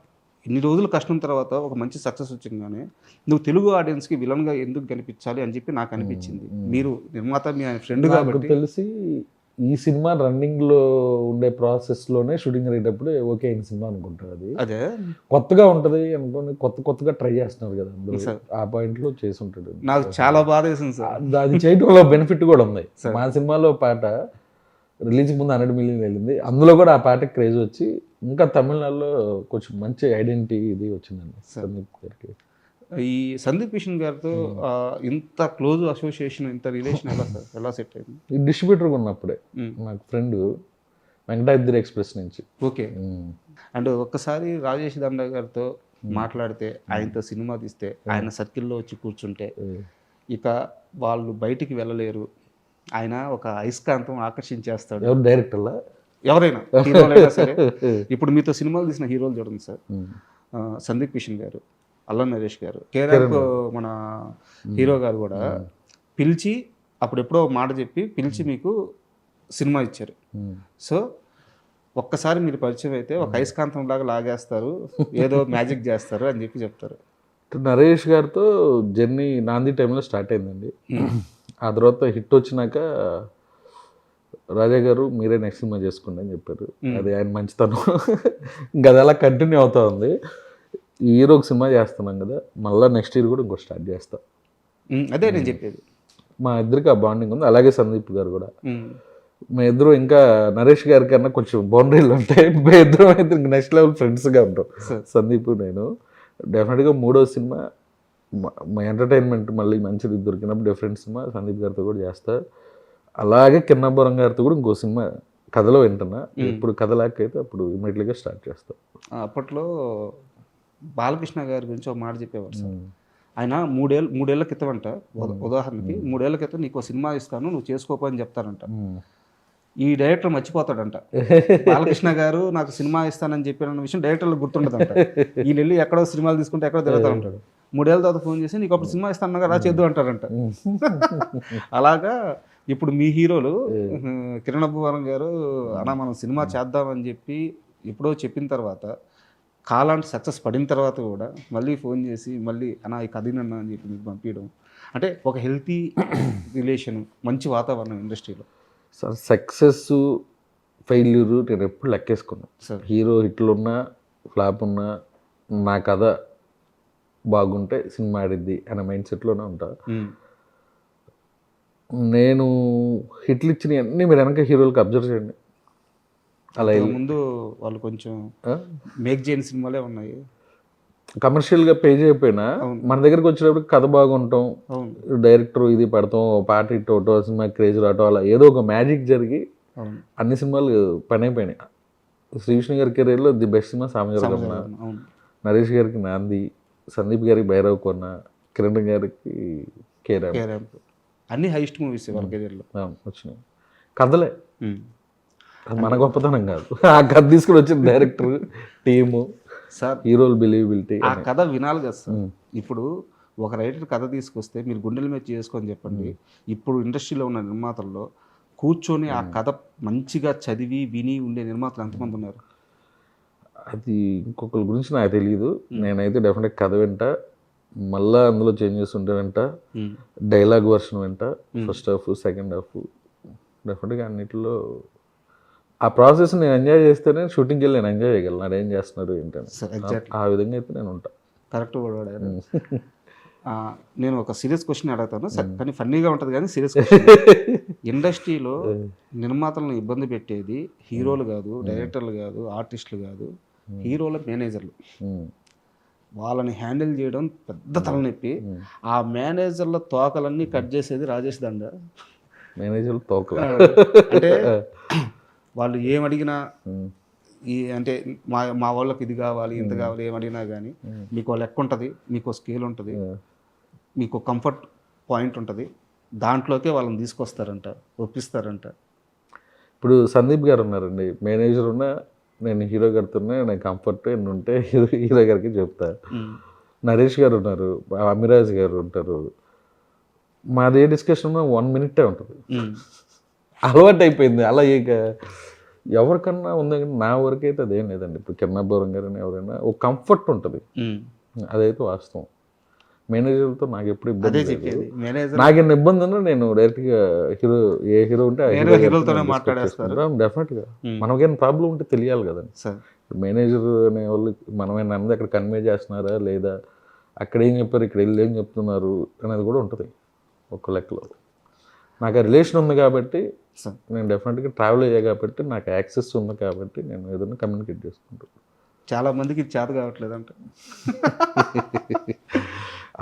Speaker 2: ఇన్ని రోజులు కష్టం తర్వాత ఒక మంచి సక్సెస్ వచ్చిందనే నువ్వు తెలుగు ఆడియన్స్కి విలన్గా ఎందుకు కనిపించాలి అని చెప్పి నాకు అనిపించింది. మీరు నిర్మాత, మీ ఆయన ఫ్రెండ్ కాబట్టి
Speaker 3: తెలిసి ఈ సినిమా రన్నింగ్లో ఉండే ప్రాసెస్లోనే షూటింగ్ అయ్యేటప్పుడు ఓకే అయిన సినిమా అనుకుంటారు. అది
Speaker 2: అదే
Speaker 3: కొత్తగా ఉంటుంది అనుకోని కొత్తగా ట్రై చేస్తున్నారు కదా అందరూ, ఆ పాయింట్లో చేసి ఉంటాడు.
Speaker 2: నాకు చాలా బాధ వేసింది సార్.
Speaker 3: అది చేయడంలో బెనిఫిట్ కూడా ఉంది. మా సినిమాలో పాట రిలీజ్కి ముందు 100 మిలియన్ వెళ్ళింది. అందులో కూడా ఆ పాటకి క్రేజ్ వచ్చి ఇంకా తమిళనాడులో కొంచెం మంచి ఐడెంటిటీ ఇది వచ్చిందండి సందీప్ గారికి.
Speaker 2: ఈ సందీప్ కిషన్ గారితో ఇంత క్లోజ్ అసోసియేషన్, ఇంత రిలేషన్ ఎలా సార్, ఎలా సెట్ అయింది?
Speaker 3: ఈ డిస్ట్రిబ్యూటర్గా ఉన్నప్పుడే నాకు ఫ్రెండ్ వెంకటాద్రి ఎక్స్ప్రెస్ నుంచి.
Speaker 2: ఓకే. అండ్ ఒక్కసారి రాజేష్ దండ గారితో మాట్లాడితే, ఆయనతో సినిమా తీస్తే, ఆయన సర్కిల్లో వచ్చి కూర్చుంటే ఇక వాళ్ళు బయటికి వెళ్ళలేరు. ఆయన ఒక అయస్కాంతం ఆకర్షించేస్తాడు.
Speaker 3: ఎవరు డైరెక్టర్లా?
Speaker 2: ఎవరైనా హీరోలైనా సరే. ఇప్పుడు మీతో సినిమాలు తీసిన హీరోలు చూడండి సార్, సందీప్ కిషన్ గారు, అల్లం నరేష్ గారు, కేరాప్ మన హీరో గారు కూడా పిలిచి అప్పుడెప్పుడో మాట చెప్పి పిలిచి మీకు సినిమా ఇచ్చారు. సో ఒక్కసారి మీరు పరిచయం అయితే ఒక అయస్కాంతం లాగా లాగేస్తారు, ఏదో మ్యాజిక్ చేస్తారు అని చెప్పి చెప్తారు.
Speaker 3: నరేష్ గారితో జర్నీ నాంది టైంలో స్టార్ట్ అయిందండి. ఆ తర్వాత హిట్ వచ్చినాక రాజా గారు మీరే నెక్స్ట్ సినిమా చేసుకోండి అని చెప్పారు. అది ఆయన మంచితనం. ఇంకా అది అలా కంటిన్యూ అవుతా ఉంది. ఈ ఇయర్ ఒక సినిమా చేస్తున్నాం కదా, మళ్ళీ నెక్స్ట్ ఇయర్ కూడా ఇంకో స్టార్ట్ చేస్తాం.
Speaker 2: అదే నేను చెప్పేది,
Speaker 3: మా ఇద్దరికి ఆ బాండింగ్ ఉంది. అలాగే సందీప్ గారు కూడా. మా ఇద్దరు ఇంకా నరేష్ గారి కన్నా కొంచెం బౌండరీలు ఉంటాయి. మా ఇద్దరం అయితే ఇంకా నెక్స్ట్ లెవెల్ ఫ్రెండ్స్గా ఉంటాం. సందీప్ నేను డెఫినెట్గా మూడో సినిమా మా ఎంటర్టైన్మెంట్ మళ్ళీ మంచిది దొరికినప్పుడు డిఫరెంట్ సినిమా సందీప్ గారితో కూడా చేస్తా. అలాగే కిన్నబోరం గారితో కూడా ఇంకో సినిమా కథలో వింటున్నా. ఇప్పుడు కథ లేకైతే అప్పుడు ఇమీడియట్గా స్టార్ట్ చేస్తాం.
Speaker 2: అప్పట్లో బాలకృష్ణ గారి గురించి ఒక మాట చెప్పేవారు సార్. ఆయన మూడేళ్ల క్రితం అంట, ఉదాహరణకి 3 ఏళ్ల క్రితం నీకు సినిమా ఇస్తాను, నువ్వు చేసుకోపని చెప్తారంట. ఈ డైరెక్టర్ మర్చిపోతాడంట. బాలకృష్ణ గారు నాకు సినిమా ఇస్తానని చెప్పిన విషయం డైరెక్టర్లకు గుర్తుండదంట. వీళ్ళు వెళ్ళి ఎక్కడో సినిమాలు తీసుకుంటే ఎక్కడో తిరుగుతూ ఉంటాడు. 3 ఏళ్ళ తర్వాత ఫోన్ చేసి నీకు అప్పుడు సినిమా ఇస్తాను కదా చేద్దు అంటారంట. అలాగా ఇప్పుడు మీ హీరోలు కిరణ్ అబ్బవరం గారు అన్నా మనం సినిమా చేద్దామని చెప్పి ఎప్పుడో చెప్పిన తర్వాత కాలాంటి సక్సెస్ పడిన తర్వాత కూడా మళ్ళీ ఫోన్ చేసి మళ్ళీ అన్నా ఈ కథనన్నా అని చెప్పి మీకు పంపించడం అంటే ఒక హెల్తీ రిలేషన్, మంచి వాతావరణం ఇండస్ట్రీలో.
Speaker 3: సార్ సక్సెస్ ఫెయిల్యూరు నేను ఎప్పుడు లెక్కేసుకున్నాను
Speaker 2: సార్.
Speaker 3: హీరో హిట్లు ఉన్నా ఫ్లాప్ ఉన్నా నా కథ బాగుంటే సినిమా ఆడిద్ది అనే మైండ్ సెట్లోనే ఉంటా. నేను హిట్లు ఇచ్చిన అన్నీ మీరు వెనక హీరోలకు అబ్జర్వ్ చేయండి. అలా
Speaker 2: ముందు వాళ్ళు కొంచెం మేక్ చేయని సినిమాలే ఉన్నాయి.
Speaker 3: కమర్షియల్గా పే చేయకపోయినా మన దగ్గరికి వచ్చినప్పుడు కథ బాగుంటాం, డైరెక్టర్ ఇది పడతాం, పాట ఇటు ఒకటో సినిమా క్రేజ్ రావటం, అలా ఏదో ఒక మ్యాజిక్ జరిగి అన్ని సినిమాలు పని అయిపోయినాయి. శ్రీవిష్ణు గారి కెరీర్లో ది బెస్ట్ సినిమా సామజవరమణ, నరేష్ గారికి నాంది, సందీప్ గారికి భైరవ్ కొన్న, కిరణ్ గారికి కేరాప్,
Speaker 2: అన్ని హైయెస్ట్ మూవీస్ వాళ్ళ కెరీర్లో
Speaker 3: వచ్చినాయి. కథలే మన గొప్పతనం కాదు, ఆ కథ తీసుకుని వచ్చిన డైరెక్టర్ టీము
Speaker 2: సార్,
Speaker 3: హీరోలు బిలీవబిలిటీ.
Speaker 2: ఆ కథ వినాలి కదా సార్. ఇప్పుడు ఒక రైటర్ కథ తీసుకొస్తే మీరు గుండెల మీద చేసుకొని చెప్పండి. ఇప్పుడు ఇండస్ట్రీలో ఉన్న నిర్మాతల్లో కూర్చొని ఆ కథ మంచిగా చదివి విని ఉండే నిర్మాతలు ఎంతమంది ఉన్నారు?
Speaker 3: అది ఇంకొకరి గురించి నాకు తెలియదు. నేనైతే డెఫినెట్గా కథ వింటా, మళ్ళీ అందులో చేంజెస్ ఉంటే వింటా, డైలాగ్ వర్షన్ వింటా, ఫస్ట్ హాఫ్ సెకండ్ హాఫ్ డెఫినెట్గా అన్నిటిలో ఆ ప్రాసెస్ నేను ఎంజాయ్ చేస్తేనే షూటింగ్కి వెళ్ళి నేను ఎంజాయ్ చేయగలను. అదేం చేస్తున్నారు ఏంటని ఆ విధంగా అయితే నేను ఉంటాను.
Speaker 2: కరెక్ట్ కూడా. నేను ఒక సీరియస్ క్వశ్చన్ అడుగుతాను కానీ ఫన్నీగా ఉంటుంది కానీ సీరియస్ క్వశ్చన్. ఇండస్ట్రీలో నిర్మాతలను ఇబ్బంది పెట్టేది హీరోలు కాదు, డైరెక్టర్లు కాదు, ఆర్టిస్టులు కాదు, హీరోల మేనేజర్లు. వాళ్ళని హ్యాండిల్ చేయడం పెద్ద తలనొప్పి. ఆ మేనేజర్ల తోకలన్నీ కట్ చేసేది రాజేష్ దండ.
Speaker 3: మేనేజర్లు తోకలు
Speaker 2: అంటే వాళ్ళు ఏమడిగినా ఈ అంటే మా వాళ్ళకి ఇది కావాలి ఇంత కావాలి ఏమడిగినా కానీ మీకు లెక్క ఉంటుంది, మీకు స్కేల్ ఉంటుంది, మీకు కంఫర్ట్ పాయింట్ ఉంటుంది, దాంట్లోకే వాళ్ళని తీసుకొస్తారంట, ఒప్పిస్తారంట.
Speaker 3: ఇప్పుడు సందీప్ గారు ఉన్నారండి, మేనేజర్ ఉన్నా నేను హీరో గారితోనే నేను కంఫర్ట్ ఎన్ని ఉంటే హీరో గారికి చెప్తా. నరేష్ గారు ఉన్నారు, అమిరాజ్ గారు ఉంటారు, మాది ఏ డిస్కషన్ 1 minute ఉంటుంది. అలవాటు అయిపోయింది అలా. ఇక ఎవరికన్నా ఉంది కానీ నా వరకు అయితే అదేం లేదండి. ఇప్పుడు కిరణబోరం గారైనా ఎవరైనా ఒక కంఫర్ట్ ఉంటుంది, అదైతే వాస్తవం. మేనేజర్తో నాకు ఎప్పుడు ఇబ్బంది లేదు. నాకేమైనా ఇబ్బంది ఉన్నా నేను డైరెక్ట్గా హీరో ఏ హీరో ఉంటే డెఫినెట్గా మనకేమైనా ప్రాబ్లం ఉంటే తెలియాలి కదండి. మేనేజర్ అనే వాళ్ళు మనమేనా అన్నది అక్కడ కన్వే చేస్తున్నారా లేదా, అక్కడ ఏం చెప్పారు ఇక్కడ వెళ్ళి ఏం చెప్తున్నారు అనేది కూడా ఉంటుంది ఒక లెక్కలో. నాకు ఆ రిలేషన్ ఉంది కాబట్టి నేను డెఫినెట్గా ట్రావెల్ అయ్యా కాబట్టి నాకు యాక్సెస్ ఉంది కాబట్టి నేను ఏదైనా కమ్యూనికేట్ చేసుకుంటాను.
Speaker 2: చాలా మందికి ఇది చేత కావట్లేదు అంట.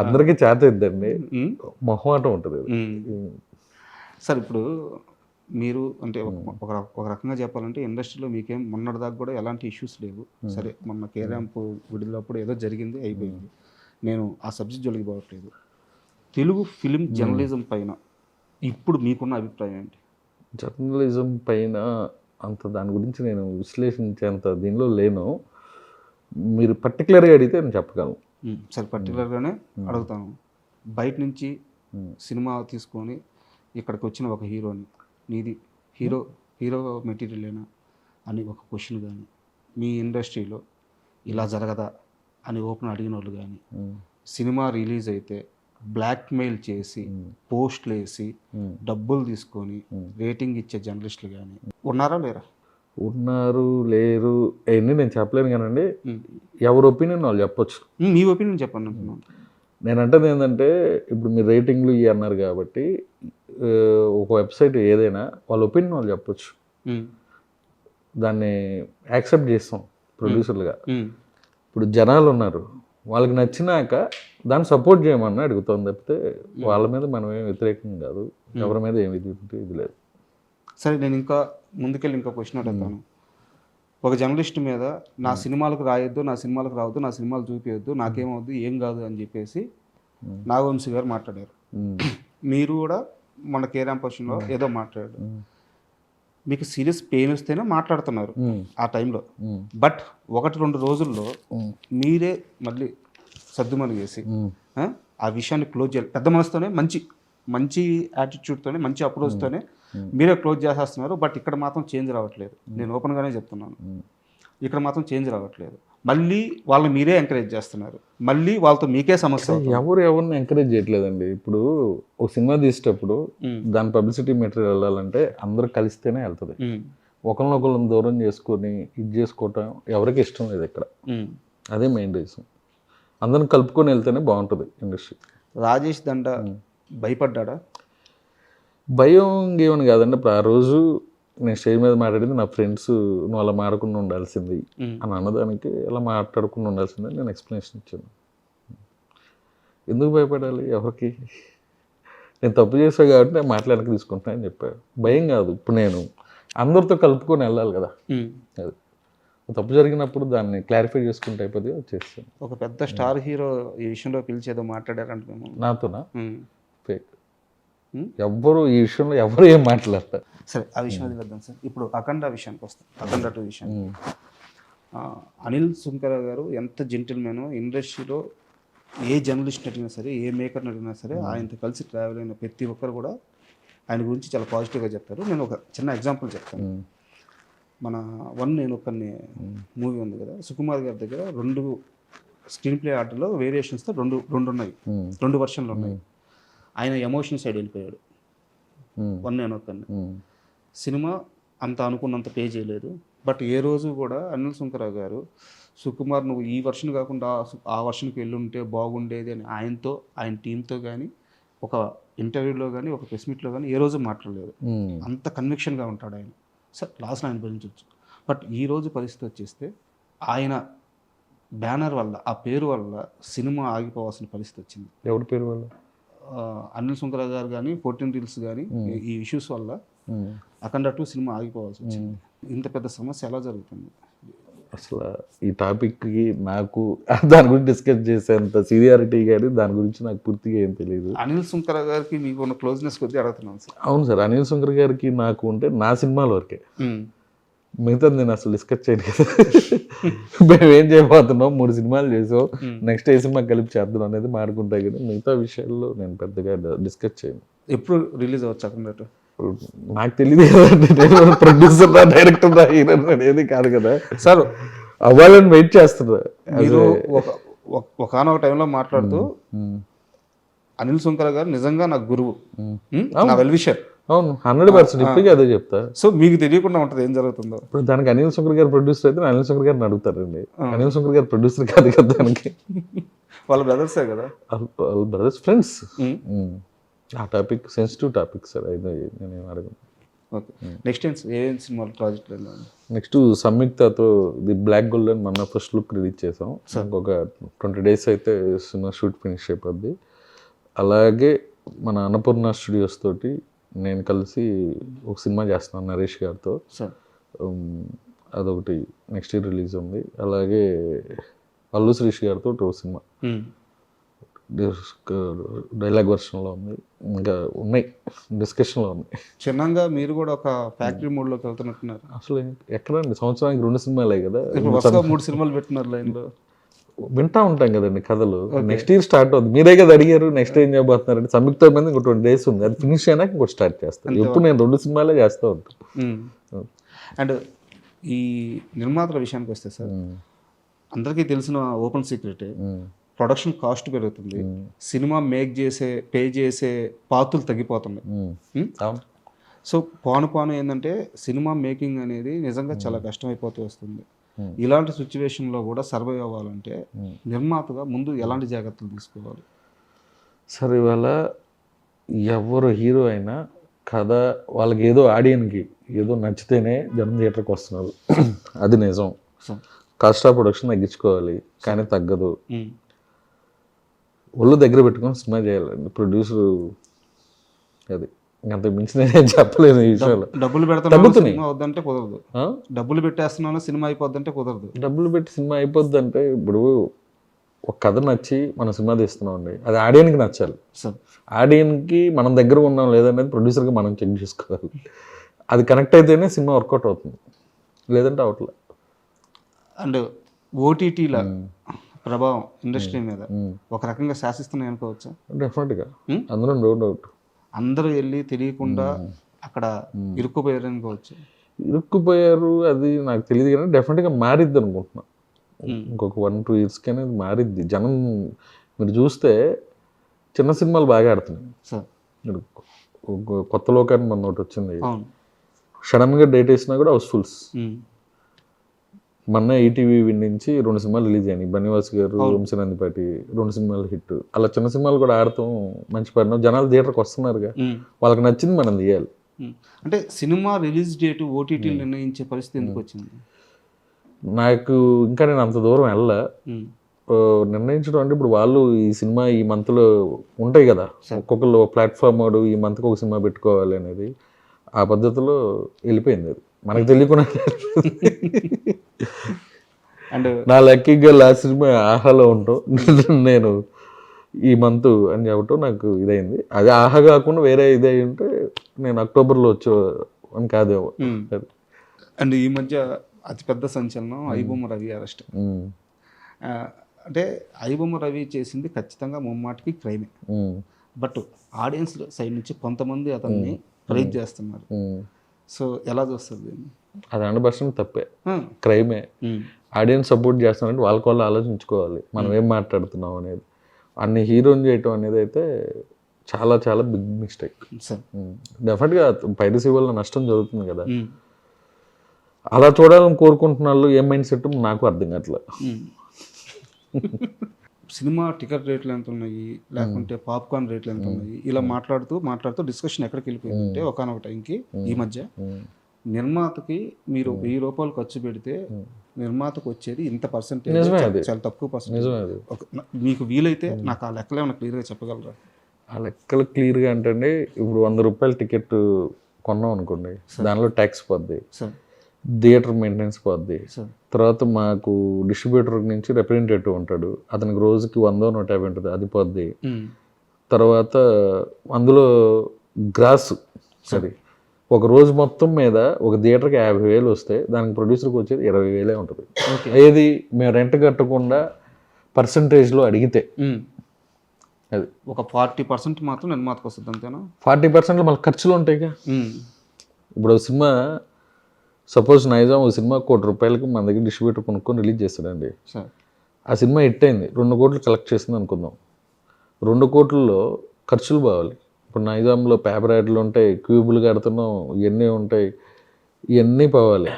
Speaker 3: అందరికీ చేతద్దండి,
Speaker 2: ఉమ్,
Speaker 3: మొహమాటం ఉంటుంది.
Speaker 2: ఉమ్. సార్ ఇప్పుడు మీరు అంటే ఒక రకంగా చెప్పాలంటే ఇండస్ట్రీలో మీకేం మొన్నటిదాకా కూడా ఎలాంటి ఇష్యూస్ లేవు. సరే మొన్న కేరాంపు విడుదలప్పుడు ఏదో జరిగింది, అయిపోయింది. నేను ఆ సబ్జెక్ట్ జోలికి పోవట్లేదు. తెలుగు ఫిలిం జర్నలిజం పైన ఇప్పుడు మీకున్న అభిప్రాయం ఏంటి?
Speaker 3: జర్నలిజం పైన అంత దాని గురించి నేను విశ్లేషించేంత దీనిలో లేను. మీరు పర్టికులర్గా అడిగితే నేను చెప్పగలను.
Speaker 2: సరే పర్టికులర్గానే అడుగుతాను. బయట నుంచి సినిమా తీసుకొని ఇక్కడికి వచ్చిన ఒక హీరోని, నీది హీరో మెటీరియలేనా అని ఒక క్వశ్చన్ కానీ, మీ ఇండస్ట్రీలో ఇలా జరగదా అని ఓపెన్ అడిగిన వాళ్ళు కానీ, సినిమా రిలీజ్ అయితే బ్లాక్మెయిల్ చేసి పోస్టులు వేసి డబ్బులు తీసుకొని రేటింగ్ ఇచ్చే జర్నలిస్టులు కానీ ఉన్నారా లేరా?
Speaker 3: ఉన్నారు, లేరు, అవన్నీ నేను చెప్పలేను కానండి. ఎవరి ఒపీనియన్ వాళ్ళు చెప్పొచ్చు.
Speaker 2: మీ ఒపీనియన్ చెప్పండి అంటున్నాను.
Speaker 3: నేను అంటది ఏంటంటే, ఇప్పుడు మీరు రేటింగ్లు ఇవి అన్నారు కాబట్టి ఒక వెబ్సైట్ ఏదైనా వాళ్ళ ఒపీనియన్ వాళ్ళు చెప్పొచ్చు. దాన్ని యాక్సెప్ట్ చేస్తాం ప్రొడ్యూసర్లుగా. ఇప్పుడు జనాలు ఉన్నారు, వాళ్ళకి నచ్చినాక దాన్ని సపోర్ట్ చేయమని అడుగుతాం తప్పితే వాళ్ళ మీద మనం ఏం వ్యతిరేకం కాదు, ఎవరి మీద ఏమి ఇది లేదు.
Speaker 2: సరే నేను ఇంకా ముందుకెళ్ళి ఇంకా క్వశ్చన్ అడుగుతాను. ఒక జర్నలిస్ట్ మీద నా సినిమాలకు రాయొద్దు, నా సినిమాలకు రావద్దు, నా సినిమాలు చూపించొద్దు, నాకేమవుద్దు, ఏం కాదు అని చెప్పేసి నాగవంశీ గారు మాట్లాడారు. మీరు కూడా మన కేరాం క్వశ్చన్లో ఏదో మాట్లాడారు. మీకు సీరియస్ పెయిన్ వస్తేనే మాట్లాడుతున్నారు ఆ టైంలో. బట్ 1-2 రోజుల్లో మీరే మళ్ళీ సర్దుమని చేసి ఆ విషయాన్ని క్లోజ్ చేయాలి. పెద్ద మనసుతోనే, మంచి యాటిట్యూడ్తోనే, మంచి అప్రోచ్తోనే మీరే క్లోజ్ చేసేస్తున్నారు. బట్ ఇక్కడ మాత్రం చేంజ్ రావట్లేదు. నేను ఓపెన్గానే చెప్తున్నాను, ఇక్కడ మాత్రం చేంజ్ రావట్లేదు. మళ్ళీ వాళ్ళని మీరే ఎంకరేజ్ చేస్తున్నారు, మళ్ళీ వాళ్ళతో మీకే సమస్య.
Speaker 3: ఎవరిని ఎంకరేజ్ చేయట్లేదండి. ఇప్పుడు ఒక సినిమా తీసేటప్పుడు దాని పబ్లిసిటీ మెటీరియల్ వెళ్ళాలంటే అందరూ కలిస్తేనే వెళ్తుంది. ఒకరినొకరిని దూరం చేసుకొని ఇది చేసుకోవటం ఎవరికి ఇష్టం లేదు ఇక్కడ. అదే మెయిన్ రీజన్. అందరిని కలుపుకొని వెళ్తేనే బాగుంటుంది ఇండస్ట్రీ.
Speaker 2: రాజేష్ దండ భయపడ్డా?
Speaker 3: భయం గేమని కాదండి. ఇప్పుడు ఆ రోజు నేను స్టేజ్ మీద మాట్లాడింది నా ఫ్రెండ్స్, నువ్వు అలా మాడకుండా ఉండాల్సింది అని అన్నదానికి, అలా మాట్లాడకుండా ఉండాల్సింది నేను ఎక్స్ప్లెనేషన్ ఇచ్చాను. ఎందుకు భయపడాలి ఎవరికి? నేను తప్పు చేసాను కాబట్టి నేను మాట్లాడక తీసుకుంటున్నా అని చెప్పాను. భయం కాదు, ఇప్పుడు నేను అందరితో కలుపుకొని వెళ్ళాలి కదా. అది తప్పు జరిగినప్పుడు దాన్ని క్లారిఫై చేసుకుంటే అయిపోతే వచ్చేస్తాను.
Speaker 2: ఒక పెద్ద స్టార్ హీరో ఈ విషయంలో పిలిచేదో మాట్లాడారంటే
Speaker 3: నాతోనా? ఫేక్. ఎవ్వరు ఈ విషయంలో ఎవరు ఏం మాట్లాడతారు.
Speaker 2: సరే ఆ విషయం అది వద్దాం సార్. ఇప్పుడు అఖండ విషయానికి వస్తాం. అఖండ 2 విషయం. అనిల్ సుంకర గారు ఎంత జెంటిల్మెన్. ఇండస్ట్రీలో ఏ జర్నలిస్ట్ అడిగినా సరే, ఏ మేకర్ అడిగినా సరే, ఆయనతో కలిసి ట్రావెల్ అయిన ప్రతి ఒక్కరు కూడా ఆయన గురించి చాలా పాజిటివ్గా చెప్తారు. నేను ఒక చిన్న ఎగ్జాంపుల్ చెప్తాను. మన నేను ఒకరిని మూవీ ఉంది కదా, సుకుమార్ గారి దగ్గర 2 స్క్రీన్ ప్లే ఆర్డర్లో వేరియేషన్స్తో రెండు ఉన్నాయి, 2 వర్షన్లు ఉన్నాయి. ఆయన ఎమోషన్ సైడ్ వెళ్ళిపోయాడు. నేను ఒకరిని సినిమా అంత అనుకున్నంత పే చేయలేదు. బట్ ఏ రోజు కూడా అనిల్ సుంకరరావు గారు సుకుమార్ నువ్వు ఈ వర్షన్ కాకుండా ఆ వర్షన్కి వెళ్ళుంటే బాగుండేది అని ఆయనతో, ఆయన టీంతో కానీ, ఒక ఇంటర్వ్యూలో కానీ, ఒక ప్రెస్ మీట్లో కానీ ఏ రోజు మాట్లాడలేదు. అంత కన్విక్షన్గా ఉంటాడు ఆయన. సార్ లాస్ట్ ఆయన భరించవచ్చు. బట్ ఈరోజు పరిస్థితి వచ్చేస్తే ఆయన బ్యానర్ వల్ల, ఆ పేరు వల్ల సినిమా ఆగిపోవాల్సిన పరిస్థితి వచ్చింది.
Speaker 3: ఎవరి పేరు వల్ల?
Speaker 2: అనిల్ సుంకరరావు గారు కానీ, 14 Reels కానీ, ఈ ఇష్యూస్ వల్ల అఖండ 2 సినిమా ఆగిపోవాల్సి వచ్చింది. ఇంత పెద్ద సమస్య ఎలా జరుగుతుంది?
Speaker 3: అసలు ఈ టాపిక్కి నాకు దాని గురించి డిస్కస్ చేసేంత సీనియారిటీ కానీ దాని గురించి నాకు పూర్తిగా ఏం తెలియదు.
Speaker 2: అనిల్ సుంకర గారికి మీకు ఉన్న క్లోజ్నెస్ కొద్దిగా అడుగుతున్నాను సార్.
Speaker 3: అవును సార్, అనిల్ సుంకర్ గారికి నాకు ఉంటే నా సినిమాల వరకే, మిగతా నేను అసలు డిస్కస్ చేయను కదా. మేము ఏం చేయబోతున్నాం, 3 సినిమాలు చేసాం, నెక్స్ట్ ఏ సినిమా కలిపి చేద్దాం అనేది మాట్లాడుకుంటా కానీ మిగతా విషయాల్లో నేను పెద్దగా డిస్కస్ చేయను.
Speaker 2: ఎప్పుడు రిలీజ్ అవ్వచ్చు అఖండ?
Speaker 3: నాకు తెలియదు కదండి, నేను ప్రొడ్యూసర్ డైరెక్టర్ హీరో అనేది కాదు కదా సార్. అవ్వాలని వెయిట్ చేస్తున్నా.
Speaker 2: మీరు ఒకనొక టైంలో మాట్లాడుతూ అనిల్ సుంకర గారు నిజంగా నాకు గురువు, నా వెల్ విషర్.
Speaker 3: అవును, 100% ఇప్పటికీ అదే చెప్తా.
Speaker 2: సో మీకు తెలియకుండా ఉంటుంది ఏం జరుగుతుందో.
Speaker 3: ఇప్పుడు దానికి అనిల్ సుంకర్ గారు ప్రొడ్యూసర్ అయితే అనిల్ సుంకర్ గారిని అడుగుతారండి. అనిల్ సుంకర్ గారు ప్రొడ్యూసర్ కాదు కదా దానికి.
Speaker 2: వాళ్ళ బ్రదర్సే కదా,
Speaker 3: వాళ్ళ బ్రదర్స్ ఫ్రెండ్స్. ఆ టాపిక్ సెన్సిటివ్ టాపిక్ సార్, అయితే నేనేం అడగను.
Speaker 2: ఓకే. నెక్స్ట్ ఏం సినిమాలు ప్రాజెక్ట్
Speaker 3: నెక్స్ట్ సంయుక్తతో ది బ్లాక్ గోల్డెన్ మన ఫస్ట్ లుక్ రిలీజ్ చేసాం. ఇంకొక 20 days అయితే సినిమా షూట్ ఫినిష్ అయిపోద్ది. అలాగే మన అన్నపూర్ణ స్టూడియోస్ తోటి నేను కలిసి ఒక సినిమా చేస్తున్నాను నరేష్ గారితో. అదొకటి నెక్స్ట్ ఇయర్ రిలీజ్ ఉంది. అలాగే అల్లు శ్రీష్ గారితో ఒక సినిమా డైలాగ్ వర్షన్లో ఉంది. ఇంకా ఉన్నాయి, డిస్కషన్లో ఉంది.
Speaker 2: చిన్నగా మీరు కూడా ఒక ఫ్యాక్టరీ మోడ్లోకి వెళ్తున్నట్టున్నారు.
Speaker 3: అసలు ఎక్కడండి, సంవత్సరానికి 2 సినిమాలే కదా,
Speaker 2: వరుసగా 3 సినిమాలు పెట్టినారు లైన్లో.
Speaker 3: వింటా ఉంటాం కదండి కథలు. నెక్స్ట్ ఇయర్ స్టార్ట్ అవుతుంది. మీరే కదా అడిగారు నెక్స్ట్ ఏం చేయబోతున్నారు అంటే. సంయుక్త మీద ఇంకో 20 days ఉంది, అది ఫినిష్ అయినాక ఇంకోటి స్టార్ట్ చేస్తాను. ఎప్పుడు నేను 2 సినిమాలే చేస్తూ ఉంటాను.
Speaker 2: అండ్ ఈ నిర్మాతల విషయానికి వస్తే సార్, అందరికీ తెలిసిన ఓపెన్ సీక్రెట్, ప్రొడక్షన్ కాస్ట్ పెరుగుతుంది, సినిమా పే చేసే పాత్రలు తగ్గిపోతున్నాయి. సో పాను ఏంటంటే సినిమా మేకింగ్ అనేది నిజంగా చాలా కష్టమైపోతూ వస్తుంది. ఇలాంటి సిచ్యువేషన్లో కూడా సర్వైవ్ అవ్వాలంటే నిర్మాతగా ముందు ఎలాంటి జాగ్రత్తలు తీసుకోవాలి?
Speaker 3: సరే, ఇవాళ ఎవరు హీరో అయినా కథ వాళ్ళకి ఏదో ఆడియన్కి ఏదో నచ్చితేనే జనం థియేటర్కి వస్తున్నారు. అది నిజం. కాస్ట్ ఆఫ్ ప్రొడక్షన్ తగ్గించుకోవాలి, కానీ తగ్గదు. ఒళ్ళు దగ్గర పెట్టుకొని సినిమా చేయాలండి ప్రొడ్యూసర్. అది ఇంకంత మించి నేనేం చెప్పలేను ఈ విషయంలో.
Speaker 2: డబ్బులు పెడుతున్నా వద్దంటే కుదరదు, డబ్బులు పెట్టేస్తున్నాను సినిమా అయిపోద్దంటే కుదరదు.
Speaker 3: డబ్బులు పెట్టి సినిమా అయిపోద్ది అంటే, ఇప్పుడు ఒక కథ నచ్చి మనం సినిమా తీస్తున్నాం అండి, అది ఆడియన్కి నచ్చాలి. ఆడియన్కి మనం దగ్గర ఉన్నాం లేదనేది ప్రొడ్యూసర్కి మనం చెక్ చేసుకోవాలి. అది కనెక్ట్ అయితేనే సినిమా వర్కౌట్ అవుతుంది, లేదంటే అవట్లే.
Speaker 2: అండ్ ఓటీటీల ప్రభావం ఇండస్ట్రీ మీద ఒక రకంగా శాసిస్తున్నాయి అనుకోవచ్చా?
Speaker 3: డెఫినెట్గా, అందులో నో డౌట్.
Speaker 2: అందరూ వెళ్ళి తెలియకుండా అక్కడ ఇరుక్కుపోయారు అనుకోవచ్చు.
Speaker 3: ఇరుక్కుపోయారు అది నాకు తెలియదు, కానీ డెఫినెట్గా మారిద్ది అనుకుంటున్నా. ఇంకొక 1-2 yearsకి అనేది మారిద్ది. జనం మీరు చూస్తే చిన్న సినిమాలు బాగా ఆడుతున్నాయి. కొత్త లోకాన్ని మన ఒకటి వచ్చింది, సడన్గా డేట్ వేసినా కూడా హౌస్ఫుల్స్. మొన్న ఈటీవీ నుంచి 2 సినిమాలు రిలీజ్ అయినాయి. బన్నివాస్ గారు, వంశనందిపాటి 2 సినిమాలు హిట్. అలా చిన్న సినిమాలు కూడా ఆడతాం, మంచి పరిణామం. జనాలు థియేటర్కి వస్తున్నారుగా, వాళ్ళకి నచ్చింది మనం తీయాలి.
Speaker 2: అంటే సినిమా రిలీజ్ డేట్ ఓటీటీ నిర్ణయించే పరిస్థితి ఎందుకు వచ్చింది?
Speaker 3: నాకు ఇంకా నేను అంత దూరం వెళ్ళా. నిర్ణయించడం అంటే, ఇప్పుడు వాళ్ళు ఈ సినిమా ఈ మంత్లో ఉంటాయి కదా, ఒక్కొక్కరు ప్లాట్ఫామ్ వాడు ఈ మంత్కి ఒక సినిమా పెట్టుకోవాలి అనేది, ఆ పద్ధతిలో వెళ్ళిపోయింది. అది మనకు తెలియకుండా.
Speaker 2: అండ్
Speaker 3: నా లక్కీగా లాస్ట్ సినిమా ఆహాలో ఉంటాం, నేను ఈ మంత్ అని చెప్పటం నాకు ఇదైంది. అది ఆహా కాకుండా వేరే ఇదే ఉంటే నేను అక్టోబర్లో వచ్చే అని కాదేమో.
Speaker 2: అండ్ ఈ మధ్య అతిపెద్ద సంచలనం ఐబొమ్మ రవి అరెస్ట్. అంటే ఐబొమ్మ రవి చేసింది ఖచ్చితంగా ముమ్మాటికి క్రైమే. బట్ ఆడియన్స్ సైడ్ నుంచి కొంతమంది అతన్ని ప్రైజ్ చేస్తున్నారు. సో ఎలా చూస్తుంది?
Speaker 3: అది 100% తప్పే, క్రైమే. ఆడియన్స్ సపోర్ట్ చేస్తున్నారంటే వాళ్ళకి వాళ్ళు ఆలోచించుకోవాలి మనం ఏం మాట్లాడుతున్నాం అనేది. అన్ని హీరోని చేయటం అనేది అయితే చాలా చాలా బిగ్ మిస్టేక్. డెఫినెట్గా పైరసీ వల్ల నష్టం జరుగుతుంది కదా, అలా చూడాలని కోరుకుంటున్న వాళ్ళు ఏం మైండ్ సెట్ నాకు అర్థం కావట్లేదు.
Speaker 2: సినిమా టికెట్ రేట్లు ఎంత ఉన్నాయి, లేకుంటే పాప్కార్న్ రేట్లు ఎంత ఉన్నాయి, ఇలా మాట్లాడుతూ డిస్కషన్ ఎక్కడికి వెళ్ళిపోయిందంటే, ఒకనొక టైంకి ఈ మధ్య నిర్మాతకి మీరు 1000 రూపాయలు ఖర్చు పెడితే నిర్మాతకు వచ్చేది ఇంత పర్సెంటేజ్, చాలా తక్కువ పర్సెంటేజ్. మీకు వీలైతే నాకు ఆ లెక్కలు ఏమైనా క్లియర్గా చెప్పగలరా?
Speaker 3: ఆ లెక్కలు క్లియర్గా అంటే, ఇప్పుడు 100 రూపాయల టికెట్ కొన్నాం అనుకోండి, దానిలో ట్యాక్స్ పోద్ది, థియేటర్ మెయింటెనెన్స్ పోద్ది, తర్వాత మాకు డిస్ట్రిబ్యూటర్ నుంచి రిప్రజెంటేటివ్ ఉంటాడు, అతనికి రోజుకి 100-150 ఉంటుంది, అది పోద్ది. తర్వాత అందులో గ్రాస్, సరే ఒక రోజు మొత్తం మీద ఒక థియేటర్కి 50,000 వస్తే దానికి ప్రొడ్యూసర్కి వచ్చేది 20,000 ఉంటుంది. ఏది మేము రెంట్ కట్టకుండా పర్సంటేజ్లో అడిగితే అది
Speaker 2: ఒక 40% మాత్రం నిర్మాతకు వస్తుంది, అంతేనా?
Speaker 3: 40%లో మళ్ళీ ఖర్చులు ఉంటాయిగా. ఇప్పుడు సినిమా సపోజ్ నైజాం ఒక సినిమా 1 కోటి రూపాయలకి మన దగ్గర డిస్ట్రిబ్యూటర్ కొనుక్కొని రిలీజ్ చేస్తాడండి. ఆ సినిమా హిట్ అయింది, 2 కోట్లు కలెక్ట్ చేసింది అనుకుందాం. 2 కోట్లలో ఖర్చులు పోవాలి. ఇప్పుడు నైజాంలో పేపర్ యాడ్లు ఉంటాయి, క్యూబులు కడుతున్నాం, ఇవన్నీ ఉంటాయి, ఇవన్నీ పోవాలి.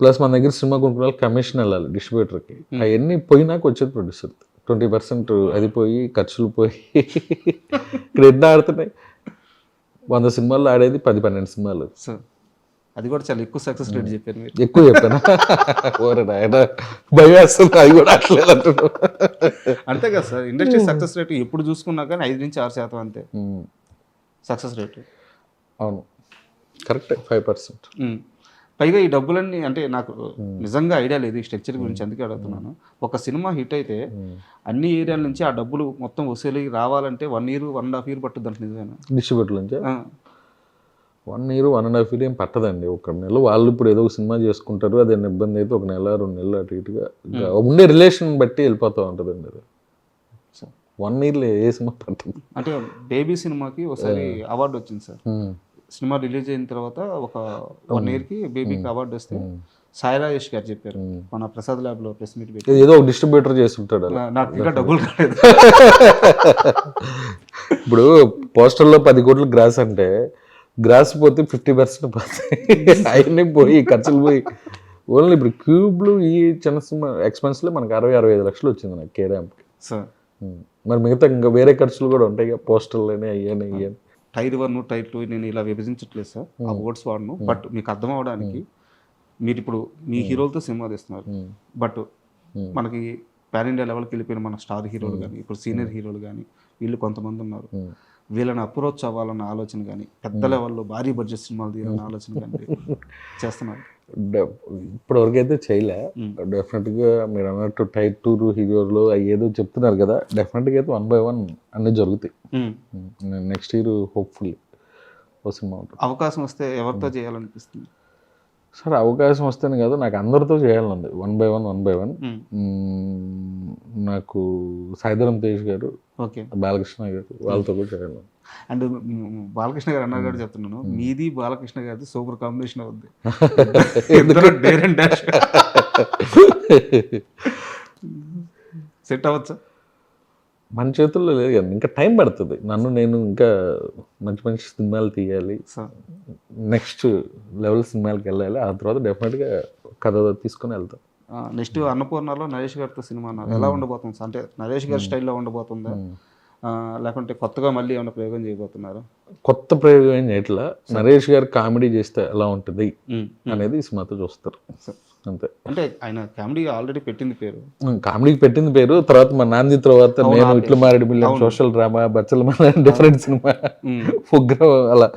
Speaker 3: ప్లస్ మన దగ్గర సినిమా కొనుక్కునే కమిషన్ వెళ్ళాలి డిస్ట్రిబ్యూటర్కి. అవన్నీ పోయినాక వచ్చేది ప్రొడ్యూసర్. 20% అది పోయి ఖర్చులు పోయి ఇక్కడ ఎన్ని ఆడుతున్నాయి. 100 సినిమాల్లో ఆడేది 10-12 సినిమాలు.
Speaker 2: అది కూడా చాలా ఎక్కువ సక్సెస్ రేట్ చెప్పారు మీరు.
Speaker 3: ఎక్కువ చెప్పాను. ఓరే నాయన భయం వేస్తుంది, అది కూడా అట్లేదు అంటున్నావు.
Speaker 2: అంతే కదా సార్, ఇండస్ట్రీ సక్సెస్ రేట్ ఎప్పుడు చూసుకున్నా కానీ 5-6% అంతే సక్సెస్ రేటు.
Speaker 3: అవును, కరెక్టే, 5%.
Speaker 2: పైగా ఈ డబ్బులన్నీ అంటే నాకు నిజంగా ఐడియా లేదు ఈ స్ట్రక్చర్ గురించి, అందుకే అడుగుతున్నాను. ఒక సినిమా హిట్ అయితే అన్ని ఏరియాల నుంచి ఆ డబ్బులు మొత్తం వసూలు రావాలంటే 1 year 1.5 year పట్టుద్ది అంటే నిజమేనా?
Speaker 3: డిస్ట్రిబ్యూటర్ నుంచి 1 year 1.5 year ఏం పట్టదండి. ఒక నెల వాళ్ళు ఇప్పుడు ఏదో ఒక సినిమా చేసుకుంటారు, అదేనా ఇబ్బంది అయితే 1 నెల 2 నెలలు అటు ఇటుగా ఉండే రిలేషన్ బట్టి వెళ్ళిపోతూ ఉంటుందండి. అది 1 yearలో ఏ సినిమా పట్టదు.
Speaker 2: అంటే బేబీ సినిమాకి ఒకసారి అవార్డు వచ్చింది సార్. సినిమా రిలీజ్ అయిన తర్వాత ఒక 1 yearకి బేబీకి అవార్డు వస్తే సాయి రాజేష్ గారు చెప్పారు మన ప్రసాద్ ల్యాబ్లో ప్రెస్ మీట్ పెట్టి,
Speaker 3: ఏదో ఒక డిస్ట్రిబ్యూటర్ చేస్తుంటాడు అలా.
Speaker 2: నాకు ఇంకా డబ్బులు కాలేదు.
Speaker 3: ఇప్పుడు పోస్టర్లో 10 కోట్ల గ్రాస్ అంటే గ్రాస్ పోతే 50% పోతాయి, అవన్నీ పోయి ఖర్చులు పోయి. ఓన్లీ ఇప్పుడు క్యూబ్లు ఈ చిన్న సినిమా ఎక్స్పెన్స్లో మనకు 60-65 లక్షలు వచ్చింది నాకు కేరాంప్కి
Speaker 2: సార్.
Speaker 3: మరి మిగతా ఇంకా వేరే ఖర్చులు కూడా ఉంటాయి కదా, పోస్టర్లని అయ్యాని అయ్యాని.
Speaker 2: Tier 1 Tier 2 నేను ఇలా విభజించట్లేదు సార్, ఆ వర్డ్స్ వాడను. బట్ మీకు అర్థం అవడానికి మీరు ఇప్పుడు మీ హీరోలతో సినిమా తీస్తున్నారు, బట్ మనకి పాన్ ఇండియా లెవెల్కి వెళ్ళిపోయిన మన స్టార్ హీరోలు కానీ ఇప్పుడు సీనియర్ హీరోలు కానీ వీళ్ళు కొంతమంది ఉన్నారు. వీళ్ళని అప్రోచ్ అవ్వాలన్న ఆలోచన కానీ పెద్ద లెవెల్లో భారీ బడ్జెట్ సినిమాలు తీయాలన్న ఆలోచన కానీ చేస్తున్నారు.
Speaker 3: ఇప్పటివరకు అయితే చేయలే. డెఫినెట్గా మీరు అన్నట్టు Tier 2 హీరోలు ఏదో చెప్తున్నారు కదా, డెఫినెట్గా అయితే 1 by 1 అన్నీ జరుగుతాయి. నెక్స్ట్ ఇయర్ హోప్ఫుల్లీ ఓ సినిమా ఉంటుంది.
Speaker 2: అవకాశం వస్తే ఎవరితో చేయాలనిపిస్తుంది
Speaker 3: సార్? అవకాశం వస్తేనే కదా, నాకు అందరితో చేయాలనుంది. 1 by 1. నాకు సాయిధరం తేజ్ గారు,
Speaker 2: ఓకే,
Speaker 3: బాలకృష్ణ గారు, వాళ్ళతో కూడా చేయాలి.
Speaker 2: అండ్ బాలకృష్ణ గారు అన్నారు కూడా చెప్తున్నాను, మీది బాలకృష్ణ గారిది సూపర్ కాంబినేషన్ అవుద్ది. సెట్ అవ్వచ్చా?
Speaker 3: మన చేతుల్లో లేదు కదా, ఇంకా టైం పడుతుంది. నేను ఇంకా మంచి మంచి సినిమాలు తీయాలి, నెక్స్ట్ లెవెల్ సినిమాలకి వెళ్ళాలి. ఆ తర్వాత డెఫినెట్గా కథ తీసుకొని వెళ్తాం.
Speaker 2: నెక్స్ట్ అన్నపూర్ణలో నరేష్ గారితో సినిమా అన్నారు, ఎలా ఉండబోతుంది? అంటే నరేష్ గారి స్టైల్లో ఉండబోతుందా, లేకుంటే కొత్తగా మళ్ళీ ఏమైనా ప్రయోగం చేయబోతున్నారు?
Speaker 3: కొత్త ప్రయోగం ఏం చేయట్లా. నరేష్ గారు కామెడీ చేస్తే ఎలా ఉంటుంది అనేది ఈ సినిమాతో చూస్తారు అంతే.
Speaker 2: అంటే ఆయన కామెడీ ఆల్రెడీ పెట్టింది పేరు,
Speaker 3: కామెడీకి పెట్టింది పేరు. తర్వాత మా నాంది తర్వాత నేను ఇట్లా మారేడు మిలియన్, సోషల్ డ్రామా, బచ్చల డిఫరెంట్ సినిమా, ఉగ్రం, అలా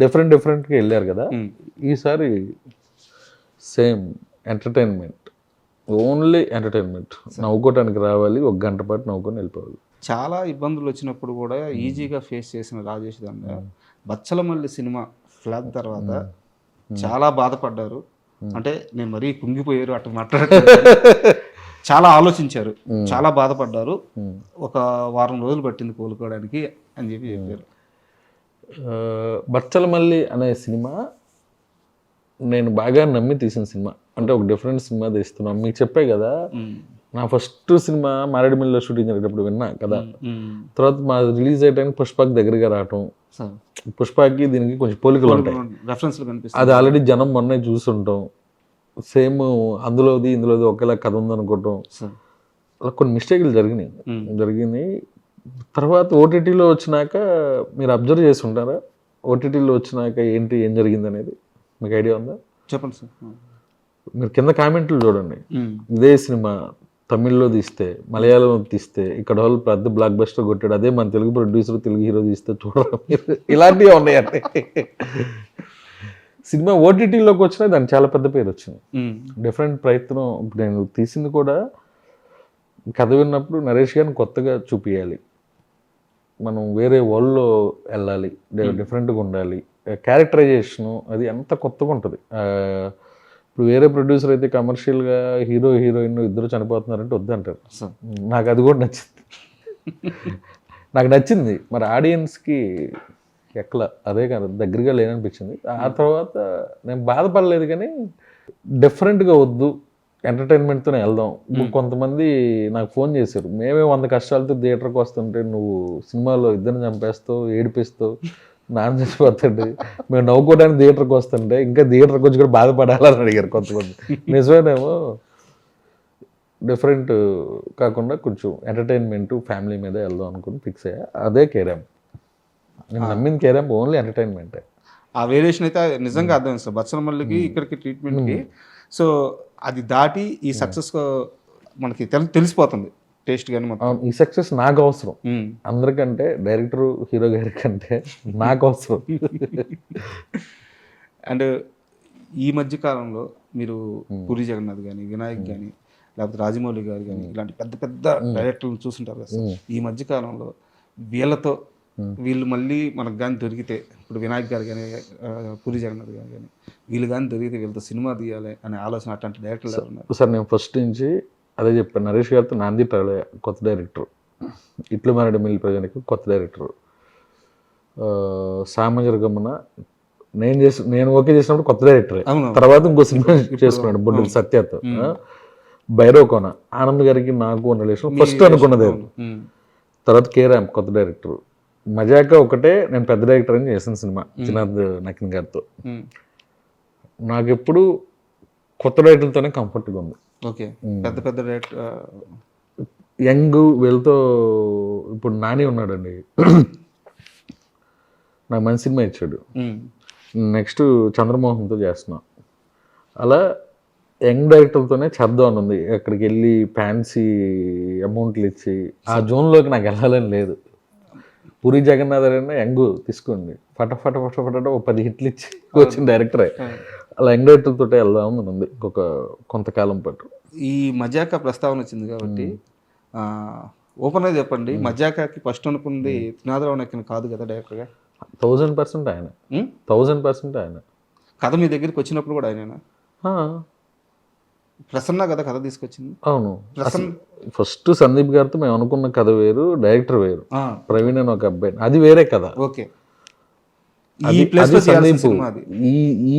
Speaker 3: డిఫరెంట్గా వెళ్ళారు కదా. ఈసారి సేమ్ ఎంటర్టైన్మెంట్, ఓన్లీ ఎంటర్టైన్మెంట్. నవ్వుకోవటానికి రావాలి, 1 గంట పాటు నవ్వుకొని వెళ్ళిపోవాలి.
Speaker 2: చాలా ఇబ్బందులు వచ్చినప్పుడు కూడా ఈజీగా ఫేస్ చేసిన రాజేష్ దండ బచ్చలమల్లి సినిమా ఫ్లాప్ తర్వాత చాలా బాధపడ్డారు. అంటే నేను మరీ కుంగిపోయారు అటు మాట్లాడలేదు, చాలా ఆలోచించారు, చాలా బాధపడ్డారు. ఒక వారం రోజులు పట్టింది కోలుకోవడానికి అని చెప్పి చెప్పారు.
Speaker 3: బచ్చలమల్లి అనే సినిమా నేను బాగా నమ్మి తీసిన సినిమా. అంటే ఒక డిఫరెంట్ సినిమా తీస్తున్నాం. మీకు చెప్పే కదా, నా ఫస్ట్ సినిమా మారేడుమిల్లిలో షూటింగ్ జరిగేటప్పుడు విన్నా కదా. తర్వాత మా రిలీజ్ అయ్యడానికి పుష్పకి దగ్గరగా రావటం, పుష్పకి దీనికి కొంచెం పోలికలు ఉంటాయి, అది ఆల్రెడీ జనం మొన్నే చూస్తుంటాం. సేమ్ అందులోది ఇందులోది ఒకేలా కథ ఉందనుకోవటం, అలా కొన్ని మిస్టేక్లు జరిగినాయి. తర్వాత ఓటీటీలో వచ్చినాక మీరు అబ్జర్వ్ చేసి ఉంటారా, ఓటీటీలో వచ్చినాక ఏం జరిగింది అనేది మీకు ఐడియా ఉందా?
Speaker 2: చెప్పండి సార్.
Speaker 3: మీరు కింద కామెంట్లు చూడండి. ఇదే సినిమా తమిళ్లో తీస్తే, మలయాళం తీస్తే, ఇక్కడ వాళ్ళు పెద్ద బ్లాక్ బస్టర్ కొట్టాడు, అదే మన తెలుగు ప్రొడ్యూసర్ తెలుగు హీరో తీస్తే చూడరా మీరు, ఇలాంటివి ఉన్నాయండి. సినిమా ఓటీటీలోకి వచ్చినా దానికి చాలా పెద్ద పేరు వచ్చింది. డిఫరెంట్ ప్రయత్నం. ఇప్పుడు నేను తీసింది కూడా కథ విన్నప్పుడు నరేష్ గారిని కొత్తగా చూపించాలి, మనం వేరే వరల్డ్లో వెళ్ళాలి, డిఫరెంట్గా ఉండాలి. క్యారెక్టరైజేషను అది ఎంత కొత్తగా ఉంటుంది. ఇప్పుడు వేరే ప్రొడ్యూసర్ అయితే కమర్షియల్గా హీరో హీరోయిన్ ఇద్దరు చనిపోతున్నారంటే వద్దంటారు. నాకు అది కూడా నచ్చింది. మరి ఆడియన్స్కి ఎట్లా అదే కాదు, దగ్గరగా లేననిపించింది. ఆ తర్వాత నేను బాధపడలేదు, కానీ డిఫరెంట్గా వద్దు, ఎంటర్టైన్మెంట్తోనే వెళ్దాం. కొంతమంది నాకు ఫోన్ చేశారు, మేమే 100 కష్టాలతో థియేటర్కి వస్తుంటే నువ్వు సినిమాలో ఇద్దరిని చంపేస్తావు, ఏడిపిస్తావు, నాన్న చచ్చిపోతాడు, మేము నవ్వుకోవడానికి థియేటర్కి వస్తుంటే ఇంకా థియేటర్కి వచ్చి కూడా బాధపడాలని అడిగారు కొంతమంది. నిజమేనేమో, డిఫరెంట్ కాకుండా కొంచెం ఎంటర్టైన్మెంట్ ఫ్యామిలీ మీద వెళ్దాం అనుకుని ఫిక్స్ అయ్యా. అదే కేరామ్. నేను నమ్మింది కేరామ్ ఓన్లీ ఎంటర్టైన్మెంటే.
Speaker 2: ఆ వేరియేషన్ అయితే నిజంగా అర్థమైంది సార్. బచ్చలమల్లికి ఇక్కడికి ట్రీట్మెంట్కి సో అది దాటి ఈ సక్సెస్ మనకి తెలిసిపోతుంది టేస్ట్ కానీ మొత్తం.
Speaker 3: ఈ సక్సెస్ నాకు అవసరం, అందరికంటే డైరెక్టర్ హీరో గారి కంటే నాకు అవసరం.
Speaker 2: అండ్ ఈ మధ్య కాలంలో మీరు పూరి జగన్నాథ్ కానీ, వినాయక్ కానీ, లేకపోతే రాజమౌళి గారు కానీ ఇలాంటి పెద్ద పెద్ద డైరెక్టర్లను చూస్తుంటారు కదా సార్. ఈ మధ్య కాలంలో వీళ్ళతో వీళ్ళు మళ్ళీ మనకు కానీ దొరికితే, ఇప్పుడు వినాయక్ గారు కానీ, పూరి జగన్నాథ్ గారు కానీ వీళ్ళు కానీ దొరికితే వీళ్ళతో సినిమా తీయాలి అనే ఆలోచన అట్లాంటి డైరెక్టర్లు ఉన్నారు
Speaker 3: సార్. నేను ఫస్ట్ నుంచి అదే చెప్పాను, నరేష్ గారితో నాంది ట్రావెల్ కొత్త డైరెక్టర్, ఇట్లు మరడి మిల్ ప్రజలకు కొత్త డైరెక్టర్, సామజరగమన నేను ఓకే చేసినప్పుడు కొత్త డైరెక్టర్, తర్వాత ఇంకో సినిమా చేసుకున్నాడు బొడ్డు సత్యతో, భైరవ్ కోన ఆనంద్ గారికి నాకు ఉన్న రిలేషన్ ఫస్ట్ అనుకున్నది. తర్వాత కేరామ్ కొత్త డైరెక్టర్, మజాకా ఒకటే నేను పెద్ద డైరెక్టర్ అని చేసిన సినిమా జినాద్ నకిన్ గారితో. నాకు ఎప్పుడు కొత్త డైరెక్టర్తోనే కంఫర్ట్గా ఉంది.
Speaker 2: ఓకే, పెద్ద పెద్ద డైరెక్టర్
Speaker 3: యంగ్ వీళ్ళతో ఇప్పుడు నాని ఉన్నాడండి, నాకు మంచి సినిమా ఇచ్చాడు. నెక్స్ట్ చంద్రమోహన్తో చేస్తున్నా. అలా యంగ్ డైరెక్టర్తోనే చేద్దాం అని ఉంది. అక్కడికి వెళ్ళి ఫ్యాన్సీ అమౌంట్లు ఇచ్చి ఆ జోన్లోకి నాకు వెళ్ళాలని లేదు. పూరి జగన్నాథ్ అయినా యంగ్ తీసుకోండి, ఫట ఓ 10 హిట్లు ఇచ్చి వచ్చిన డైరెక్టరే. అలా యంగ్ డైరెక్టర్తో వెళ్దామని ఉంది కొంతకాలం పాటు.
Speaker 2: ఈ మజాకా ప్రస్తావన వచ్చింది కాబట్టి ఓపెన్గా చెప్పండి, మజాకాకి ఫస్ట్ అనుకుంది త్రినాథరావు నకిన్ కాదు కదా డైరెక్టర్గా?
Speaker 3: 1000% ఆయన, 1000% ఆయన.
Speaker 2: కథ మీ దగ్గరికి వచ్చినప్పుడు కూడా ఆయనేనా? ప్రసన్న కదా కథ తీసుకొచ్చింది?
Speaker 3: అవును. ఫస్ట్ సందీప్ గారితో మేము అనుకున్న కథ వేరు, డైరెక్టర్ వేరు, ప్రవీణ్ అని ఒక అబ్బాయి, అది వేరే కథ.
Speaker 2: ఓకే,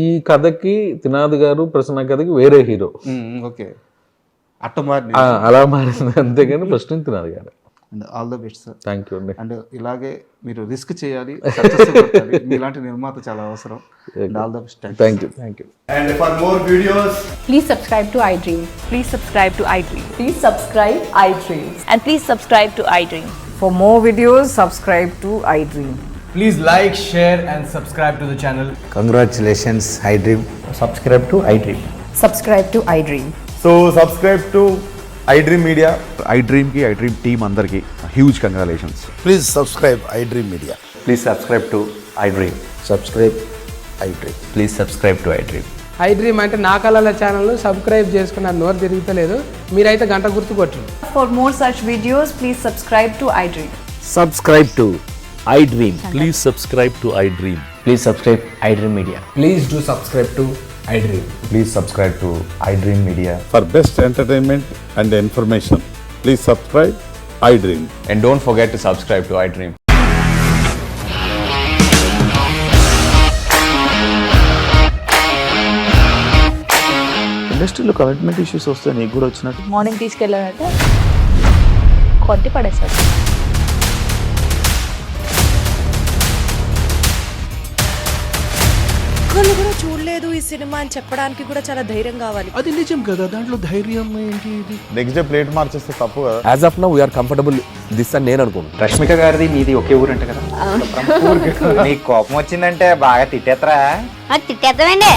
Speaker 3: ఈ కథకి త్రినాథ్ గారు ప్రసన్న కథకి వేరే హీరో.
Speaker 2: ఓకే,
Speaker 3: అలా మారింది అంతేగాని ఫస్ట్ త్రినాథ్ గారు.
Speaker 2: And all the best sir.
Speaker 3: Thank you అండి.
Speaker 2: అండ్ ఇలాగే మీరు రిస్క్ చేయాలి, మీలాంటి నిర్మాత చాలా అవసరం. And all the best.
Speaker 3: Thank you.
Speaker 4: And for more videos,
Speaker 5: please subscribe to iDream.
Speaker 6: Please subscribe to iDream.
Speaker 5: Please subscribe iDream.
Speaker 6: And please subscribe to iDream.
Speaker 7: For more videos, subscribe to iDream.
Speaker 4: please like, share and subscribe to the channel.
Speaker 8: Congratulations, iDream.
Speaker 9: Subscribe to iDream.
Speaker 5: Subscribe to iDream.
Speaker 4: So subscribe to iDream Media.
Speaker 10: iDream ki iDream team andarki huge congratulations.
Speaker 8: Please subscribe iDream Media.
Speaker 9: Please subscribe to iDream.
Speaker 8: Subscribe iDream.
Speaker 9: Please subscribe to iDream.
Speaker 11: iDream అంటే నా కళల ఛానల్ సబ్స్క్రైబ్ చేసుకున్న నోరు తిరుగుతలేదు, మీరైతే గంట గుర్తు కొట్టండి.
Speaker 6: For more such videos, please subscribe to iDream.
Speaker 9: Subscribe to iDream.
Speaker 12: Please subscribe to iDream.
Speaker 9: Please subscribe iDream Media.
Speaker 4: Please do subscribe to iDream.
Speaker 9: Please subscribe to iDream Media.
Speaker 10: For best entertainment and information, please subscribe iDream.
Speaker 9: And don't forget to subscribe to iDream.
Speaker 12: ఇండస్ట్రీలో కమిట్మెంట్ ఇష్యూస్ వస్తే నీకు కూడా వచ్చినట్టు
Speaker 6: మార్నింగ్ తీసుకెళ్ళాలంటే కొట్టి పడేస్తాడు.
Speaker 13: ఒక్కళ్ళు కూడా చూడలేదు ఈ సినిమా అని చెప్పడానికి కూడా చాలా ధైర్యం కావాలి.
Speaker 12: అది నిజం కదా, దాంట్లో ధైర్యం ఏంటి? ఇది
Speaker 10: నెక్స్ట్ డే ప్లేట్ మార్చేస్తే తప్పు కదా.
Speaker 9: As of now, we are comfortable this అని నేను అనుకుంటున్నాను.
Speaker 8: రష్మిక గారిది మీది ఒకే ఊరంట కదా? నీకు కోపం వచ్చిందంటే బాగా తిట్టేత్తరా?
Speaker 5: తిట్టేద్దామండి.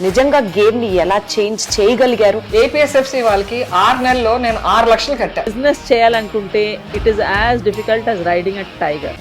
Speaker 13: నిజంగా గేమ్ ని ఎలా చేంజ్ చేయగలిగారు?
Speaker 11: ఏపీఎస్ఎఫ్సి వాళ్ళకి 6 నెలల్లో నేను 6 లక్షలు కట్టా.
Speaker 6: బిజినెస్ చేయాలనుకుంటే it is as difficult as riding a tiger.